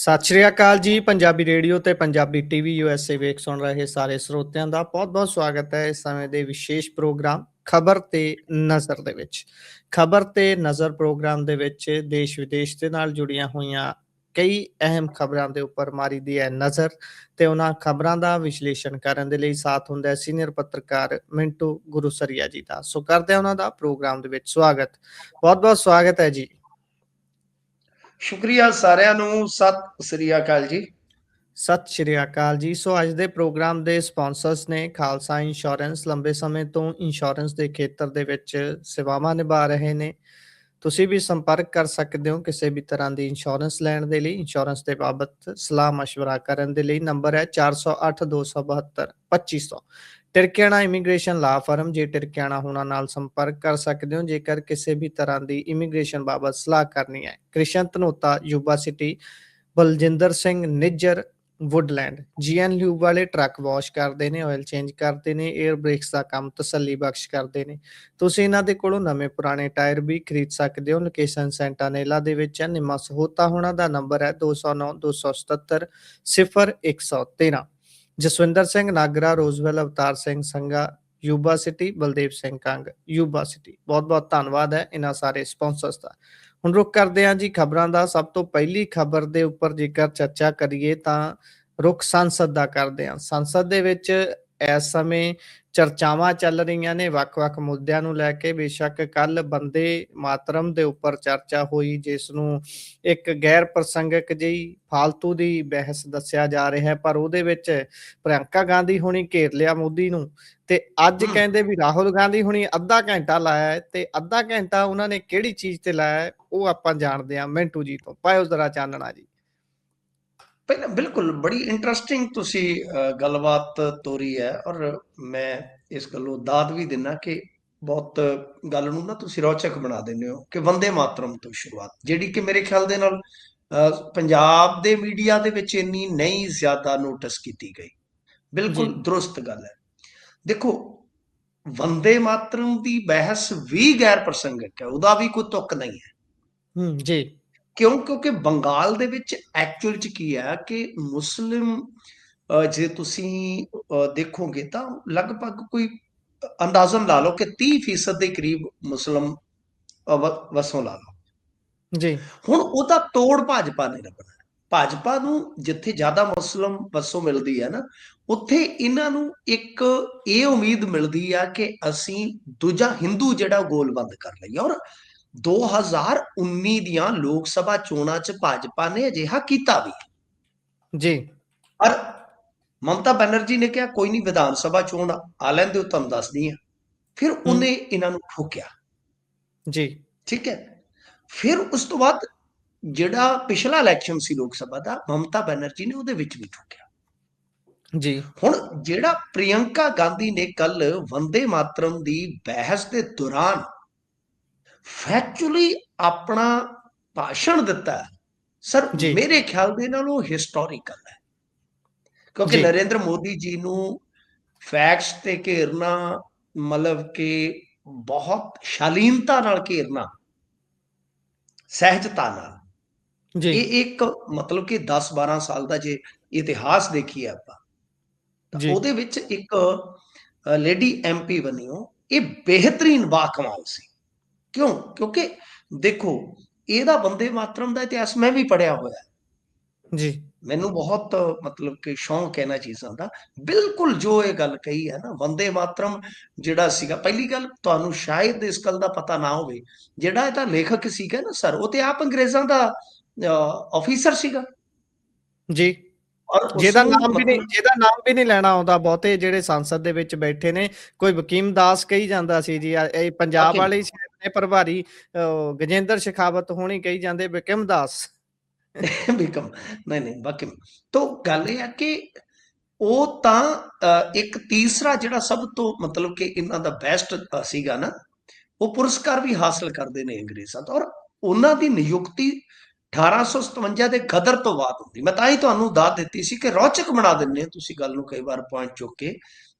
ਸਤਿ ਸ਼੍ਰੀ ਅਕਾਲ ਜੀ। ਪੰਜਾਬੀ ਰੇਡੀਓ ਤੇ ਪੰਜਾਬੀ ਟੀਵੀ ਯੂਐਸਏ ਵੇਖ ਸੁਣ ਰਹੇ ਸਾਰੇ ਸਰੋਤਿਆਂ ਦਾ ਬਹੁਤ-ਬਹੁਤ ਸਵਾਗਤ ਹੈ ਇਸ ਸਮੇਂ ਦੇ ਵਿਸ਼ੇਸ਼ ਪ੍ਰੋਗਰਾਮ ਖਬਰ ਤੇ ਨਜ਼ਰ ਦੇ ਵਿੱਚ। ਖਬਰ ਤੇ ਨਜ਼ਰ ਪ੍ਰੋਗਰਾਮ ਦੇ ਵਿੱਚ ਦੇਸ਼ ਵਿਦੇਸ਼ ਦੇ ਨਾਲ ਜੁੜੀਆਂ ਹੋਈਆਂ ਕਈ ਅਹਿਮ ਖਬਰਾਂ ਦੇ ਉੱਪਰ ਮਾਰੀ ਦੀ ਹੈ ਨਜ਼ਰ ਤੇ ਉਹਨਾਂ ਖਬਰਾਂ ਦਾ ਵਿਸ਼ਲੇਸ਼ਣ ਕਰਨ ਦੇ ਲਈ ਸਾਥ ਹੁੰਦਾ ਹੈ ਸੀਨੀਅਰ ਪੱਤਰਕਾਰ ਮਿੰਟੂ ਗੁਰੂਸਰੀਆ ਜੀ ਦਾ। ਸੋ ਕਰਦੇ ਹਾਂ ਉਹਨਾਂ ਦਾ ਪ੍ਰੋਗਰਾਮ ਦੇ ਵਿੱਚ ਸਵਾਗਤ। ਬਹੁਤ-ਬਹੁਤ ਸਵਾਗਤ ਹੈ ਜੀ। ਸ਼ੁਕਰੀਆ ਸਾਰਿਆਂ ਨੂੰ। ਸਤਿ ਸ੍ਰੀ ਅਕਾਲ ਜੀ। ਸਤਿ ਸ਼੍ਰੀ ਅਕਾਲ ਜੀ। ਸੋ ਅੱਜ ਦੇ ਪ੍ਰੋਗਰਾਮ ਦੇ ਸਪਾਂਸਰਸ ਨੇ ਖਾਲਸਾ ਇੰਸ਼ੋਰੈਂਸ। ਲੰਬੇ ਸਮੇਂ ਤੋਂ ਇੰਸ਼ੋਰੈਂਸ ਦੇ ਖੇਤਰ ਦੇ ਵਿੱਚ ਸੇਵਾਵਾਂ ਨਿਭਾ ਰਹੇ ਨੇ। ਤੁਸੀਂ ਵੀ ਸੰਪਰਕ ਕਰ ਸਕਦੇ ਹੋ ਕਿਸੇ ਵੀ ਤਰ੍ਹਾਂ ਦੀ ਇੰਸ਼ੋਰੈਂਸ ਲੈਣ ਦੇ ਲਈ। ਇੰਸ਼ੋਰੈਂਸ ਦੇ ਬਾਬਤ ਸਲਾਹ ਮਸ਼ਵਰਾ ਕਰਨ ਦੇ ਲਈ ਨੰਬਰ ਹੈ 408 272 2500। ਟਿਰਕਿਆਣਾ ਇਮੀਗ੍ਰੇਸ਼ਨ ਲਾ ਫਰਮ। ਜੇ ਟਿਰਕਿਆਣਾ ਹੋਣਾ ਨਾਲ ਸੰਪਰਕ ਕਰ ਸਕਦੇ ਹੋ ਜੇਕਰ ਕਿਸੇ ਵੀ ਤਰ੍ਹਾਂ ਦੀ ਇਮੀਗ੍ਰੇਸ਼ਨ ਬਾਬਤ ਸਲਾਹ ਕਰਨੀ ਹੈ। Krishan Dhanota Yuba City. Baljinder Singh Nijjar Woodland. GN lube ਵਾਲੇ ਟਰੱਕ ਵਾਸ਼ ਕਰਦੇ ਨੇ, ਆਇਲ ਚੇਂਜ ਕਰਦੇ ਨੇ, 에ਅਰ ਬ੍ਰੇਕਸ ਦਾ ਕੰਮ ਤਸੱਲੀ ਬਖਸ਼ ਕਰਦੇ ਨੇ। ਤੁਸੀਂ ਇਹਨਾਂ ਦੇ ਕੋਲੋਂ ਨਵੇਂ ਪੁਰਾਣੇ ਟਾਇਰ ਵੀ ਖਰੀਦ ਸਕਦੇ ਹੋ। ਲੋਕੇਸ਼ਨ ਸੈਂਟਾਨੇਲਾ ਦੇ ਵਿੱਚ ਹੈ। ਨਿੰਮਾ ਸਹੋਤਾ ਹੋਣਾ ਦਾ ਨੰਬਰ ਹੈ 209 277 0113। Jaswinder Singh Nagra Roseville Avtar Singh Sangha Yuba City. Baldev Singh Kang Yuba City. ਬਹੁਤ ਬਹੁਤ ਧੰਨਵਾਦ ਹੈ ਇਹਨਾਂ ਸਾਰੇ ਸਪਾਂਸਰਸ ਦਾ। ਹੁਣ ਰੁਕ ਕਰਦੇ ਹਾਂ ਜੀ ਖਬਰਾਂ ਦਾ। ਸਭ ਤੋਂ ਪਹਿਲੀ ਖਬਰ ਦੇ ਉੱਪਰ ਜੇਕਰ ਚਰਚਾ ਕਰੀਏ ਤਾਂ ਰੁਖ ਸੰਸਦ ਦਾ ਕਰਦੇ ਹਾਂ। ਸੰਸਦ ਦੇ ਵਿੱਚ ਇਸ ਸਮੇਂ ਚਰਚਾਵਾਂ ਚੱਲ ਰਹੀਆਂ ਨੇ ਵੱਖ-ਵੱਖ ਮੁੱਦਿਆਂ ਨੂੰ ਲੈ ਕੇ। ਬੇਸ਼ੱਕ ਕੱਲ ਬੰਦੇ ਮਾਤਰਮ ਦੇ ਉੱਪਰ ਚਰਚਾ ਹੋਈ ਜਿਸ ਨੂੰ ਇੱਕ ਗੈਰ ਪ੍ਰਸੰਗਕ ਜਿਹੀ ਫਾਲਤੂ ਦੀ ਬਹਿਸ ਦੱਸਿਆ ਜਾ ਰਿਹਾ ਹੈ, ਪਰ ਉਹਦੇ ਵਿੱਚ ਪ੍ਰਿਯੰਕਾ ਗਾਂਧੀ ਹੁਣੀ ਘੇਰ ਲਿਆ ਮੋਦੀ ਨੂੰ ਤੇ ਅੱਜ ਕਹਿੰਦੇ ਵੀ ਰਾਹੁਲ ਗਾਂਧੀ ਹੁਣੀ ਅੱਧਾ ਘੰਟਾ ਲਾਇਆ ਹੈ ਤੇ ਅੱਧਾ ਘੰਟਾ ਉਹਨਾਂ ਨੇ ਕਿਹੜੀ ਚੀਜ਼ ਤੇ ਲਾਇਆ ਹੈ ਉਹ ਆਪਾਂ ਜਾਣਦੇ ਹਾਂ ਮਿੰਟੂ ਜੀ ਤੋਂ। ਪਾਇਓ ਜ਼ਰਾ ਚਾਨਣਾ ਜੀ। ਪਹਿਲਾਂ ਬਿਲਕੁਲ ਬੜੀ ਇੰਟਰਸਟਿੰਗ ਤੁਸੀਂ ਗੱਲਬਾਤ ਤੋਰੀ ਹੈ ਔਰ ਮੈਂ ਇਸ ਗੱਲੋਂ ਦਾਦ ਵੀ ਦਿੰਦਾ ਕਿ ਬਹੁਤ ਗੱਲ ਨੂੰ ਨਾ ਤੁਸੀਂ ਰੌਚਕ ਬਣਾ ਦਿੰਦੇ ਹੋ ਕਿ ਵੰਦੇ ਮਾਤਰਮ ਤੋਂ ਸ਼ੁਰੂਆਤ, ਜਿਹੜੀ ਕਿ ਮੇਰੇ ਖਿਆਲ ਦੇ ਨਾਲ ਪੰਜਾਬ ਦੇ ਮੀਡੀਆ ਦੇ ਵਿੱਚ ਇੰਨੀ ਨਹੀਂ ਜ਼ਿਆਦਾ ਨੋਟਿਸ ਕੀਤੀ ਗਈ। ਬਿਲਕੁਲ ਦਰੁਸਤ ਗੱਲ ਹੈ। ਦੇਖੋ, ਵੰਦੇ ਮਾਤਰਮ ਦੀ ਬਹਿਸ ਵੀ ਗੈਰ ਪ੍ਰਸੰਗਕ ਹੈ, ਉਹਦਾ ਵੀ ਕੋਈ ਤੁੱਕ ਨਹੀਂ ਹੈ। ਜੀ ਕਿਉਂਕਿ ਬੰਗਾਲ ਦੇ ਵਿੱਚ ਐਕਚੁਅਲ ਚ ਕੀ ਹੈ ਕਿ ਮੁਸਲਿਮ ਜੇ ਤੁਸੀਂ ਦੇਖੋਗੇ ਤਾਂ ਲਗਭਗ ਕੋਈ ਅੰਦਾਜ਼ਨ ਲਾ ਲਓ ਕਿ 30% ਦੇ ਕਰੀਬ ਮੁਸਲਿਮ ਵਸੋਂ ਲਾ ਲਓ ਜੀ। ਹੁਣ ਉਹਦਾ ਤੋੜ ਭਾਜਪਾ ਨੇ ਲੱਭਣਾ। ਭਾਜਪਾ ਨੂੰ ਜਿੱਥੇ ਜ਼ਿਆਦਾ ਮੁਸਲਿਮ ਵਸੋਂ ਮਿਲਦੀ ਹੈ ਨਾ, ਉੱਥੇ ਇਹਨਾਂ ਨੂੰ ਇੱਕ ਇਹ ਉਮੀਦ ਮਿਲਦੀ ਆ ਕਿ ਅਸੀਂ ਦੂਜਾ ਹਿੰਦੂ ਜਿਹੜਾ ਗੋਲਬੰਦ ਕਰ ਲਈਏ। ਔਰ 2019 ਦੀਆਂ ਲੋਕ ਸਭਾ ਚੋਣਾਂ 'ਚ ਭਾਜਪਾ ਨੇ ਅਜਿਹਾ ਕੀਤਾ ਵੀ ਜੀ। ਪਰ ਮਮਤਾ ਬੈਨਰਜੀ ਨੇ ਕਿਹਾ ਕੋਈ ਨਹੀਂ, ਵਿਧਾਨ ਸਭਾ ਚੋਣ ਆ ਲੈਂਦੇ ਹੋ, ਤੁਹਾਨੂੰ ਦੱਸਦੀ ਆ। ਫਿਰ ਉਹਨੇ ਇਹਨਾਂ ਨੂੰ ਠੋਕਿਆ। ਜੀ ਠੀਕ ਹੈ। ਫਿਰ ਉਸ ਤੋਂ ਬਾਅਦ ਜਿਹੜਾ ਪਿਛਲਾ ਇਲੈਕਸ਼ਨ ਸੀ ਲੋਕ ਸਭਾ ਦਾ, ਮਮਤਾ ਬੈਨਰਜੀ ਨੇ ਉਹਦੇ ਵਿੱਚ ਵੀ ਠੋਕਿਆ। ਜੀ ਹੁਣ ਜਿਹੜਾ ਪ੍ਰਿਯੰਕਾ ਗਾਂਧੀ ਨੇ ਕੱਲ ਵੰਦੇ ਮਾਤਰਮ ਦੀ ਬਹਿਸ ਦੇ ਦੌਰਾਨ ਫੈਕਚੁਅਲੀ ਆਪਣਾ ਭਾਸ਼ਣ ਦਿੱਤਾ ਸਰ, ਮੇਰੇ ਖਿਆਲ ਦੇ ਨਾਲ ਉਹ ਹਿਸਟੋਰੀਕਲ ਹੈ। ਕਿਉਂਕਿ ਨਰਿੰਦਰ ਮੋਦੀ ਜੀ ਨੂੰ ਫੈਕਟਸ ਤੇ ਘੇਰਨਾ, ਮਤਲਬ ਕਿ ਬਹੁਤ ਸ਼ਾਲੀਨਤਾ ਨਾਲ ਘੇਰਨਾ, ਸਹਿਜਤਾ ਨਾਲ, ਇਹ ਇੱਕ ਮਤਲਬ ਕਿ 10-12 ਸਾਲ ਦਾ ਜੇ ਇਤਿਹਾਸ ਦੇਖੀਏ ਆਪਾਂ ਤਾਂ ਉਹਦੇ ਵਿੱਚ ਇੱਕ ਲੇਡੀ MP ਬਣੀ ਹੋ, ਇਹ ਬਿਹਤਰੀਨ ਬਾਕਮਾਲ ਸੀ। ਕਿਉਂਕਿ ਦੇਖੋ, ਇਹਦਾ ਵੰਦੇ ਮਾਤਰਮ ਦਾ ਇਤਿਹਾਸ ਮੈਂ ਵੀ ਪੜ੍ਹਿਆ ਹੋਇਆ ਜੀ। ਮੈਨੂੰ ਬਹੁਤ ਮਤਲਬ ਕਿ ਸ਼ੌਂਕ ਹੈ ਇਹਨਾਂ ਚੀਜ਼ਾਂ ਦਾ। ਬਿਲਕੁਲ ਜੋ ਇਹ ਗੱਲ ਕਹੀ ਹੈ ਨਾ, ਵੰਦੇ ਮਾਤਰਮ ਜਿਹੜਾ ਸੀਗਾ, ਪਹਿਲੀ ਗੱਲ ਤੁਹਾਨੂੰ ਸ਼ਾਇਦ ਇਸ ਗੱਲ ਦਾ ਪਤਾ ਨਾ ਹੋਵੇ, ਜਿਹੜਾ ਇਹਦਾ ਲੇਖਕ ਸੀਗਾ ਨਾ ਸਰ, ਉਹ ਤੇ ਆਪ ਅੰਗਰੇਜ਼ਾਂ ਦਾ ਆਫੀਸਰ ਸੀਗਾ ਜੀ। ਜਿਹਦਾ ਨਾਮ ਵੀ ਨਹੀਂ ਲੈਣਾ ਆਉਂਦਾ। ਬਹੁਤੇ ਜਿਹੜੇ ਸੰਸਦ ਦੇ ਵਿੱਚ ਬੈਠੇ ਨੇ, ਕੋਈ ਵਕੀਮ ਦਾਸ ਕਹੀ ਜਾਂਦਾ ਸੀ ਜੀ, ਇਹ ਪੰਜਾਬ ਵਾਲੇ ਨੇ ਪ੍ਰਭਾਰੀ ਗਜੇਂਦਰ ਸ਼ੇਖਾਵਤ ਹੋਣੀ ਕਹੀ ਜਾਂਦੇ ਬਿਕਮ ਦਾਸ। ਬਿਕਮ ਨਹੀਂ ਬਕਿਮ। ਤਾਂ ਗੱਲ ਇਹ ਹੈ ਕਿ ਉਹ ਤਾਂ ਇੱਕ ਤੀਸਰਾ ਜਿਹੜਾ ਸਭ ਤੋਂ ਮਤਲਬ ਕਿ ਇਹਨਾਂ ਦਾ ਬੈਸਟ ਸੀਗਾ ਨਾ, ਉਹ ਪੁਰਸਕਾਰ ਵੀ ਹਾਸਲ ਕਰਦੇ ਨੇ ਅੰਗਰੇਜ਼ਾਂ ਤੋਂ। ਔਰ ਉਹਨਾਂ ਦੀ ਨਿਯੁਕਤੀ 1857 ਦੇ ਗਦਰ ਤੋਂ ਬਾਅਦ ਹੁੰਦੀ। ਮੈਂ ਤਾਂ ਹੀ ਤੁਹਾਨੂੰ ਦਾਤ ਦਿੱਤੀ ਸੀ ਕਿ ਰੌਚਕ ਬਣਾ ਦਿੰਦੇ ਤੁਸੀਂ ਗੱਲ ਨੂੰ ਕਈ ਵਾਰ ਪੁਆਇੰਟ ਚੁੱਕ ਕੇ,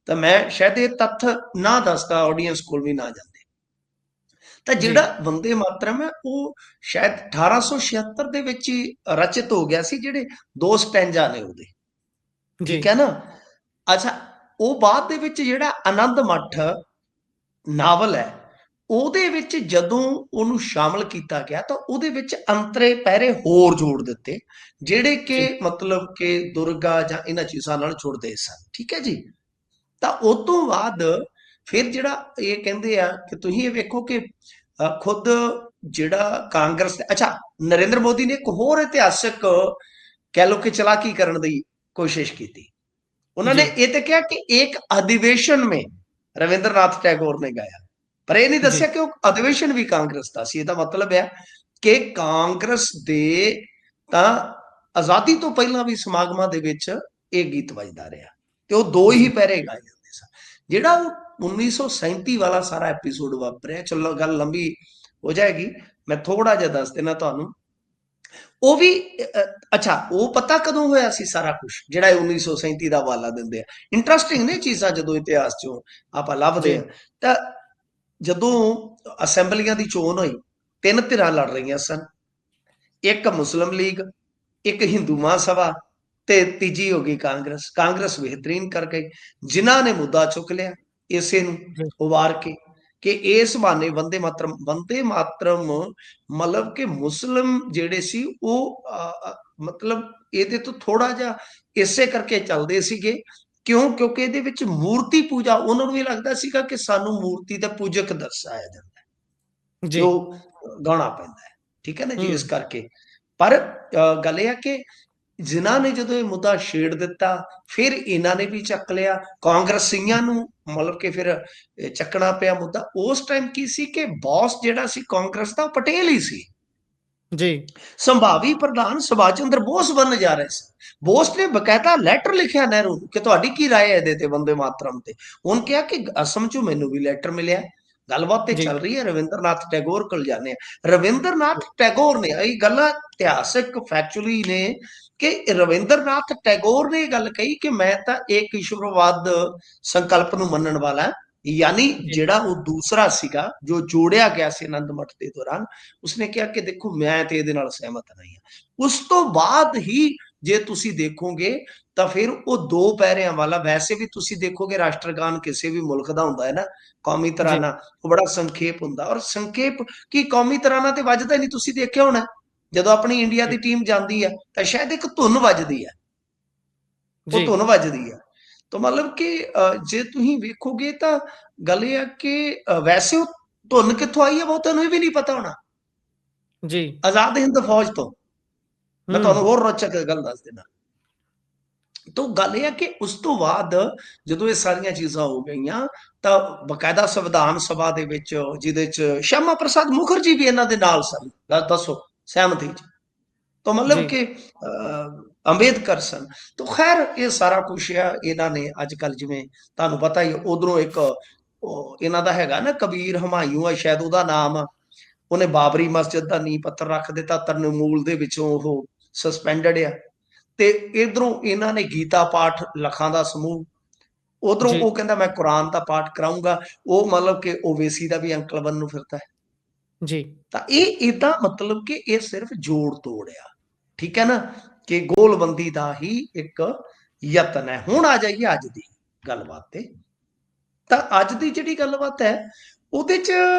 ਤਾਂ ਮੈਂ ਸ਼ਾਇਦ ਇਹ ਤੱਥ ਨਾ ਦੱਸਦਾ, ਆਡੀਅנס ਕੋਲ ਵੀ ਨਾ ਜਾਂਦੇ। ਤਾਂ ਜੀ, ਜਿਹੜਾ ਵੰਦੇ ਮਾਤਰਮ ਹੈ ਉਹ ਸ਼ਾਇਦ 1876 ਦੇ ਵਿੱਚ ਹੀ ਰਚਿਤ ਹੋ ਗਿਆ ਸੀ, ਜਿਹੜੇ 2 ਸਟੈਂਜਾ ਨੇ ਉਹਦੇ, ਜੀ, ਠੀਕ ਹੈ ਨਾ। ਅੱਛਾ, ਉਹ ਬਾਅਦ ਦੇ ਵਿੱਚ ਜਿਹੜਾ ਆਨੰਦ ਮੱਠ ਨਾਵਲ ਹੈ, ਉਹਦੇ ਵਿੱਚ ਜਦੋਂ ਉਹਨੂੰ ਸ਼ਾਮਲ ਕੀਤਾ ਗਿਆ ਤਾਂ ਉਹਦੇ ਵਿੱਚ ਅੰਤਰੇ ਪਹਿਰੇ ਹੋਰ ਜੋੜ ਦਿੱਤੇ, ਜਿਹੜੇ ਕਿ ਜੀ, ਮਤਲਬ ਕਿ ਦੁਰਗਾ ਜਾਂ ਇਹਨਾਂ ਚੀਜ਼ਾਂ ਨਾਲ ਜੁੜਦੇ ਸਨ, ਠੀਕ ਹੈ ਜੀ। ਤਾਂ ਉਸ ਤੋਂ ਬਾਅਦ ਫਿਰ ਜਿਹੜਾ ਇਹ ਕਹਿੰਦੇ ਆ ਕਿ ਤੁਸੀਂ ਇਹ ਵੇਖੋ ਕਿ ਖੁਦ ਜਿਹੜਾ ਕਾਂਗਰਸ, ਅੱਛਾ, ਨਰਿੰਦਰ ਮੋਦੀ ਨੇ ਇੱਕ ਹੋਰ ਇਤਿਹਾਸਕ ਕਹਿ ਲਓ ਕਿ ਚਲਾਕੀ ਕਰਨ ਦੀ ਕੋਸ਼ਿਸ਼ ਕੀਤੀ। ਉਹਨਾਂ ਨੇ ਜੀ, ਇਹ ਤੇ ਕਿਹਾ ਕਿ ਇੱਕ ਅਧਿਵੇਸ਼ਨ में ਰਵਿੰਦਰਨਾਥ ਟੈਗੋਰ ਨੇ ਗਾਇਆ, ਪਰ ਇਹ ਨਹੀਂ ਜੀ, ਦੱਸਿਆ ਕਿ ਉਹ ਅਧਿਵੇਸ਼ਨ ਵੀ ਕਾਂਗਰਸ ਦਾ ਸੀ। ਇਹਦਾ ਮਤਲਬ ਹੈ ਕਿ ਕਾਂਗਰਸ ਦੇ ਤਾਂ ਆਜ਼ਾਦੀ ਤੋਂ ਪਹਿਲਾਂ ਵੀ ਸਮਾਗਮਾਂ ਦੇ ਵਿੱਚ ਇਹ ਗੀਤ ਵੱਜਦਾ ਰਿਹਾ, ਤੇ ਉਹ 2 ਹੀ ਜੀ, ਪਹਿਰੇ ਗਾਏ ਜਾਂਦੇ ਸਨ। ਜਿਹੜਾ ਉਹ 1937 ਵਾਲਾ ਸਾਰਾ ਐਪੀਸੋਡ ਵਾਪਰਿਆ, ਚਲੋ ਗੱਲ ਲੰਬੀ ਹੋ ਜਾਏਗੀ, ਮੈਂ ਥੋੜਾ ਜਿਹਾ ਦੱਸ ਦੇਣਾ ਤੁਹਾਨੂੰ। ਉਹ ਵੀ ਅੱਛਾ, ਉਹ ਪਤਾ ਕਦੋਂ ਹੋਇਆ ਸੀ ਸਾਰਾ ਕੁਝ, ਜਿਹੜਾ 1937 ਦਾ ਹਵਾਲਾ ਦਿੰਦੇ ਆ। ਇੰਟਰਸਟਿੰਗ ਨੇ ਚੀਜ਼ਾਂ, ਜਦੋਂ ਇਤਿਹਾਸ ਚੋਂ ਆਪਾਂ ਲੱਭਦੇ ਆ। ਜੀ, ਤਾਂ ਜਦੋਂ ਅਸੈਂਬਲੀਆਂ ਦੀ ਚੋਣ ਹੋਈ, 3 ਧਿਰਾਂ ਲੜ ਰਹੀਆਂ ਸਨ, ਇੱਕ ਮੁਸਲਿਮ ਲੀਗ, ਇੱਕ ਹਿੰਦੂ ਮਹਾਸਭਾ, ਤੇ ਤੀਜੀ ਹੋ ਗਈ ਕਾਂਗਰਸ। ਕਾਂਗਰਸ ਬਿਹਤਰੀਨ ਕਰ ਗਈ, ਜਿਨ੍ਹਾਂ ਨੇ ਮੁੱਦਾ ਚੁੱਕ ਲਿਆ ਇਸੇ ਨੂੰ ਜੀ, ਉਵਾਰ ਕੇ, ਕਿ ਇਸ ਬਹਾਨੇ ਵੰਦੇ ਮਾਤਰਮ ਮਤਲਬ ਕਿ ਮੁਸਲਿਮ ਜਿਹੜੇ ਸੀ ਉਹ ਮਤਲਬ ਇਹਦੇ ਤੋਂ ਥੋੜਾ ਜਿਹਾ ਇਸੇ ਕਰਕੇ ਚੱਲਦੇ ਸੀਗੇ, ਕਿਉਂਕਿ ਇਹਦੇ ਵਿੱਚ ਮੂਰਤੀ ਪੂਜਾ, ਉਹਨਾਂ ਨੂੰ ਇਹ ਲੱਗਦਾ ਸੀਗਾ ਕਿ ਸਾਨੂੰ ਮੂਰਤੀ ਦਾ ਪੂਜਕ ਦਰਸਾਇਆ ਜਾਂਦਾ, ਤੇ ਜੀ, ਉਹ ਗਾਉਣਾ ਪੈਂਦਾ ਹੈ, ਠੀਕ ਹੈ ਨਾ ਜੀ, ਇਸ ਹੂੰ, ਕਰਕੇ। ਪਰ ਗੱਲ ਇਹ ਆ ਕਿ ਜਿਨ੍ਹਾਂ ਨੇ ਜਦੋਂ ਇਹ ਮੁੱਦਾ ਛੇੜ ਦਿੱਤਾ, ਫਿਰ ਇਹਨਾਂ ਨੇ ਵੀ ਚੱਕ ਲਿਆ, ਕਾਂਗਰਸੀਆਂ ਨੂੰ ਮਤਲਬ ਕਿ ਫਿਰ ਚੱਕਣਾ ਪਿਆ ਮੁੱਦਾ। ਉਸ ਟਾਈਮ ਕੀ ਸੀ ਕਿ ਬੌਸ ਜਿਹੜਾ ਸੀ ਕਾਂਗਰਸ ਦਾ, ਉਹ ਪਟੇਲ ਹੀ ਸੀ। ਜੀ, ਸੰਭਾਵੀ ਪ੍ਰਧਾਨ ਸੁਭਾਸ਼ ਚੰਦਰ ਬੋਸ ਬਣਨ ਜਾ ਰਹੇ ਸੀ। ਬੋਸ ਨੇ ਬਕਾਇਦਾ ਲੈਟਰ ਲਿਖਿਆ ਨਹਿਰੂ ਨੂੰ ਕਿ ਤੁਹਾਡੀ ਕੀ ਰਾਏ ਹੈ ਇਹਦੇ ਤੇ, ਵੰਦੇ ਮਾਤਰਮ ਤੇ। ਉਹਨੇ ਕਿਹਾ ਕਿ ਅਸਮ ਚੋਂ ਮੈਨੂੰ ਵੀ ਲੈਟਰ ਮਿਲਿਆ, ਗੱਲਬਾਤ ਤੇ ਜੀ, ਚੱਲ ਰਹੀ ਹੈ, ਰਵਿੰਦਰਨਾਥ ਟੈਗੋਰ ਕੋਲ ਜਾਂਦੇ ਆ। ਰਵਿੰਦਰਨਾਥ ਟੈਗੋਰ ਨੇ, ਇਹ ਗੱਲਾਂ ਇਤਿਹਾਸਕ ਫੈਕਚੁਅਲੀ ਨੇ, ਕਿ ਰਵਿੰਦਰਨਾਥ ਟੈਗੋਰ ਨੇ ਇਹ ਗੱਲ ਕਹੀ ਕਿ ਮੈਂ ਤਾਂ ਇੱਕ ਈਸ਼ਵਰਵਾਦ ਸੰਕਲਪ ਨੂੰ ਮੰਨਣ ਵਾਲਾ, ਯਾਨੀ ਜੀ, ਜਿਹੜਾ ਉਹ ਦੂਸਰਾ ਸੀਗਾ ਜੋ ਜੋੜਿਆ ਗਿਆ ਸੀ ਆਨੰਦ ਮਠ ਦੇ ਦੌਰਾਨ, ਉਸਨੇ ਕਿਹਾ ਕਿ ਦੇਖੋ ਮੈਂ ਤੇ ਇਹਦੇ ਨਾਲ ਸਹਿਮਤ ਨਹੀਂ ਹਾਂ। ਉਸ ਤੋਂ ਬਾਅਦ ਹੀ ਜੇ ਤੁਸੀਂ ਦੇਖੋਗੇ ਤਾਂ ਫਿਰ ਉਹ 2 ਪਹਿਰਿਆਂ ਵਾਲਾ, ਵੈਸੇ ਵੀ ਤੁਸੀਂ ਦੇਖੋਗੇ ਰਾਸ਼ਟਰਗਾਨ ਕਿਸੇ ਵੀ ਮੁਲਕ ਦਾ ਹੁੰਦਾ ਹੈ ਨਾ, ਕੌਮੀ ਜੀ, ਤਰਾਨਾ, ਉਹ ਬੜਾ ਸੰਖੇਪ ਹੁੰਦਾ, ਔਰ ਸੰਖੇਪ ਕੀ ਕੌਮੀ ਤਰਾਨਾ ਤੇ ਵੱਜਦਾ ਨਹੀਂ, ਤੁਸੀਂ ਦੇਖਿਆ ਹੋਣਾ ਜਦੋਂ ਆਪਣੀ ਇੰਡੀਆ ਦੀ ਟੀਮ ਜਾਂਦੀ ਹੈ ਤਾਂ ਸ਼ਾਇਦ ਇੱਕ ਧੁਨ ਵੱਜਦੀ ਹੈ, ਉਹ ਜੀ, ਧੁਨ ਵੱਜਦੀ ਹੈ। ਤਾਂ ਮਤਲਬ ਕਿ ਜੇ ਤੁਸੀਂ ਵੇਖੋਗੇ ਤਾਂ ਗੱਲ ਇਹ ਆ ਕਿ ਵੈਸੇ ਉਹ ਧੁਨ ਕਿੱਥੋਂ ਆਈ ਹੈ, ਉਹ ਤੁਹਾਨੂੰ ਇਹ ਵੀ ਨਹੀਂ ਪਤਾ ਹੋਣਾ। ਜੀ, ਆਜ਼ਾਦ ਹਿੰਦ ਫੌਜ ਤੋਂ। ਮੈਂ ਤੁਹਾਨੂੰ ਹੂੰ, ਹੋਰ ਰੋਚਕ ਗੱਲ ਦੱਸ ਦੇਣਾ। ਤਾਂ ਗੱਲ ਇਹ ਹੈ ਕਿ ਉਸ ਤੋਂ ਬਾਅਦ ਜਦੋਂ ਇਹ ਸਾਰੀਆਂ ਚੀਜ਼ਾਂ ਹੋ ਗਈਆਂ, ਤਾਂ ਬਕਾਇਦਾ ਸੰਵਿਧਾਨ ਸਭਾ ਦੇ ਵਿੱਚ, ਜਿਹਦੇ ਚ ਸ਼ਿਆਮਾ ਪ੍ਰਸਾਦ ਮੁਖਰਜੀ ਵੀ ਇਹਨਾਂ ਦੇ ਨਾਲ ਸਨ, ਦੱਸੋ ਸਹਿਮਤੀ ਚ, ਤਾਂ ਮਤਲਬ ਜੀ, ਕਿ ਅੰਬੇਦਕਰ ਸਨ। ਤਾਂ ਖੈਰ ਇਹ ਸਾਰਾ ਕੁਛ ਆ, ਇਹਨਾਂ ਨੇ ਅੱਜ ਕੱਲ ਜਿਵੇਂ ਤੁਹਾਨੂੰ ਪਤਾ ਹੀ, ਉਧਰੋਂ ਇੱਕ ਇਹਨਾਂ ਦਾ ਹੈਗਾ ਨਾ ਕਬੀਰ ਹਮਾਯੂ ਆ ਸ਼ਾਇਦ ਉਹਦਾ ਨਾਮ ਆ, ਉਹਨੇ ਬਾਬਰੀ ਮਸਜਿਦ ਦਾ ਨੀਂਹ ਪੱਥਰ ਰੱਖ ਦਿੱਤਾ, ਤਰਨਮੂਲ ਦੇ ਵਿੱਚੋਂ ਉਹ ਸਸਪੈਂਡਡ ਆ। ਤੇ ਇਧਰੋਂ ਇਹਨਾਂ ਨੇ ਗੀਤਾ ਪਾਠ ਲੱਖਾਂ ਦਾ ਸਮੂਹ, ਉਧਰੋਂ ਜੀ, ਉਹ ਕਹਿੰਦਾ ਮੈਂ ਕੁਰਾਨ ਦਾ ਪਾਠ ਕਰਾਉਂਗਾ, ਉਹ ਮਤਲਬ ਕਿ ਓਵੇਸੀ ਦਾ ਵੀ ਅੰਕਲ ਬਣਨ ਨੂੰ ਫਿਰਦਾ ਹੈ। ਜੀ, ਤਾਂ ਇਹ ਇਦਾਂ ਮਤਲਬ ਕਿ ਇਹ ਸਿਰਫ ਜੋੜ ਤੋੜ ਆ, ਠੀਕ ਹੈ ਨਾ, ਕਿ ਗੋਲਬੰਦੀ ਦਾ ਹੀ ਇੱਕ ਯਤਨ ਹੈ। ਹੁਣ ਆ ਜਾਈਏ ਅੱਜ ਦੀ ਗੱਲਬਾਤ ਤੇ। ਤਾਂ ਅੱਜ ਦੀ ਜਿਹੜੀ ਗੱਲਬਾਤ ਹੈ ਉਹਦੇ ਚ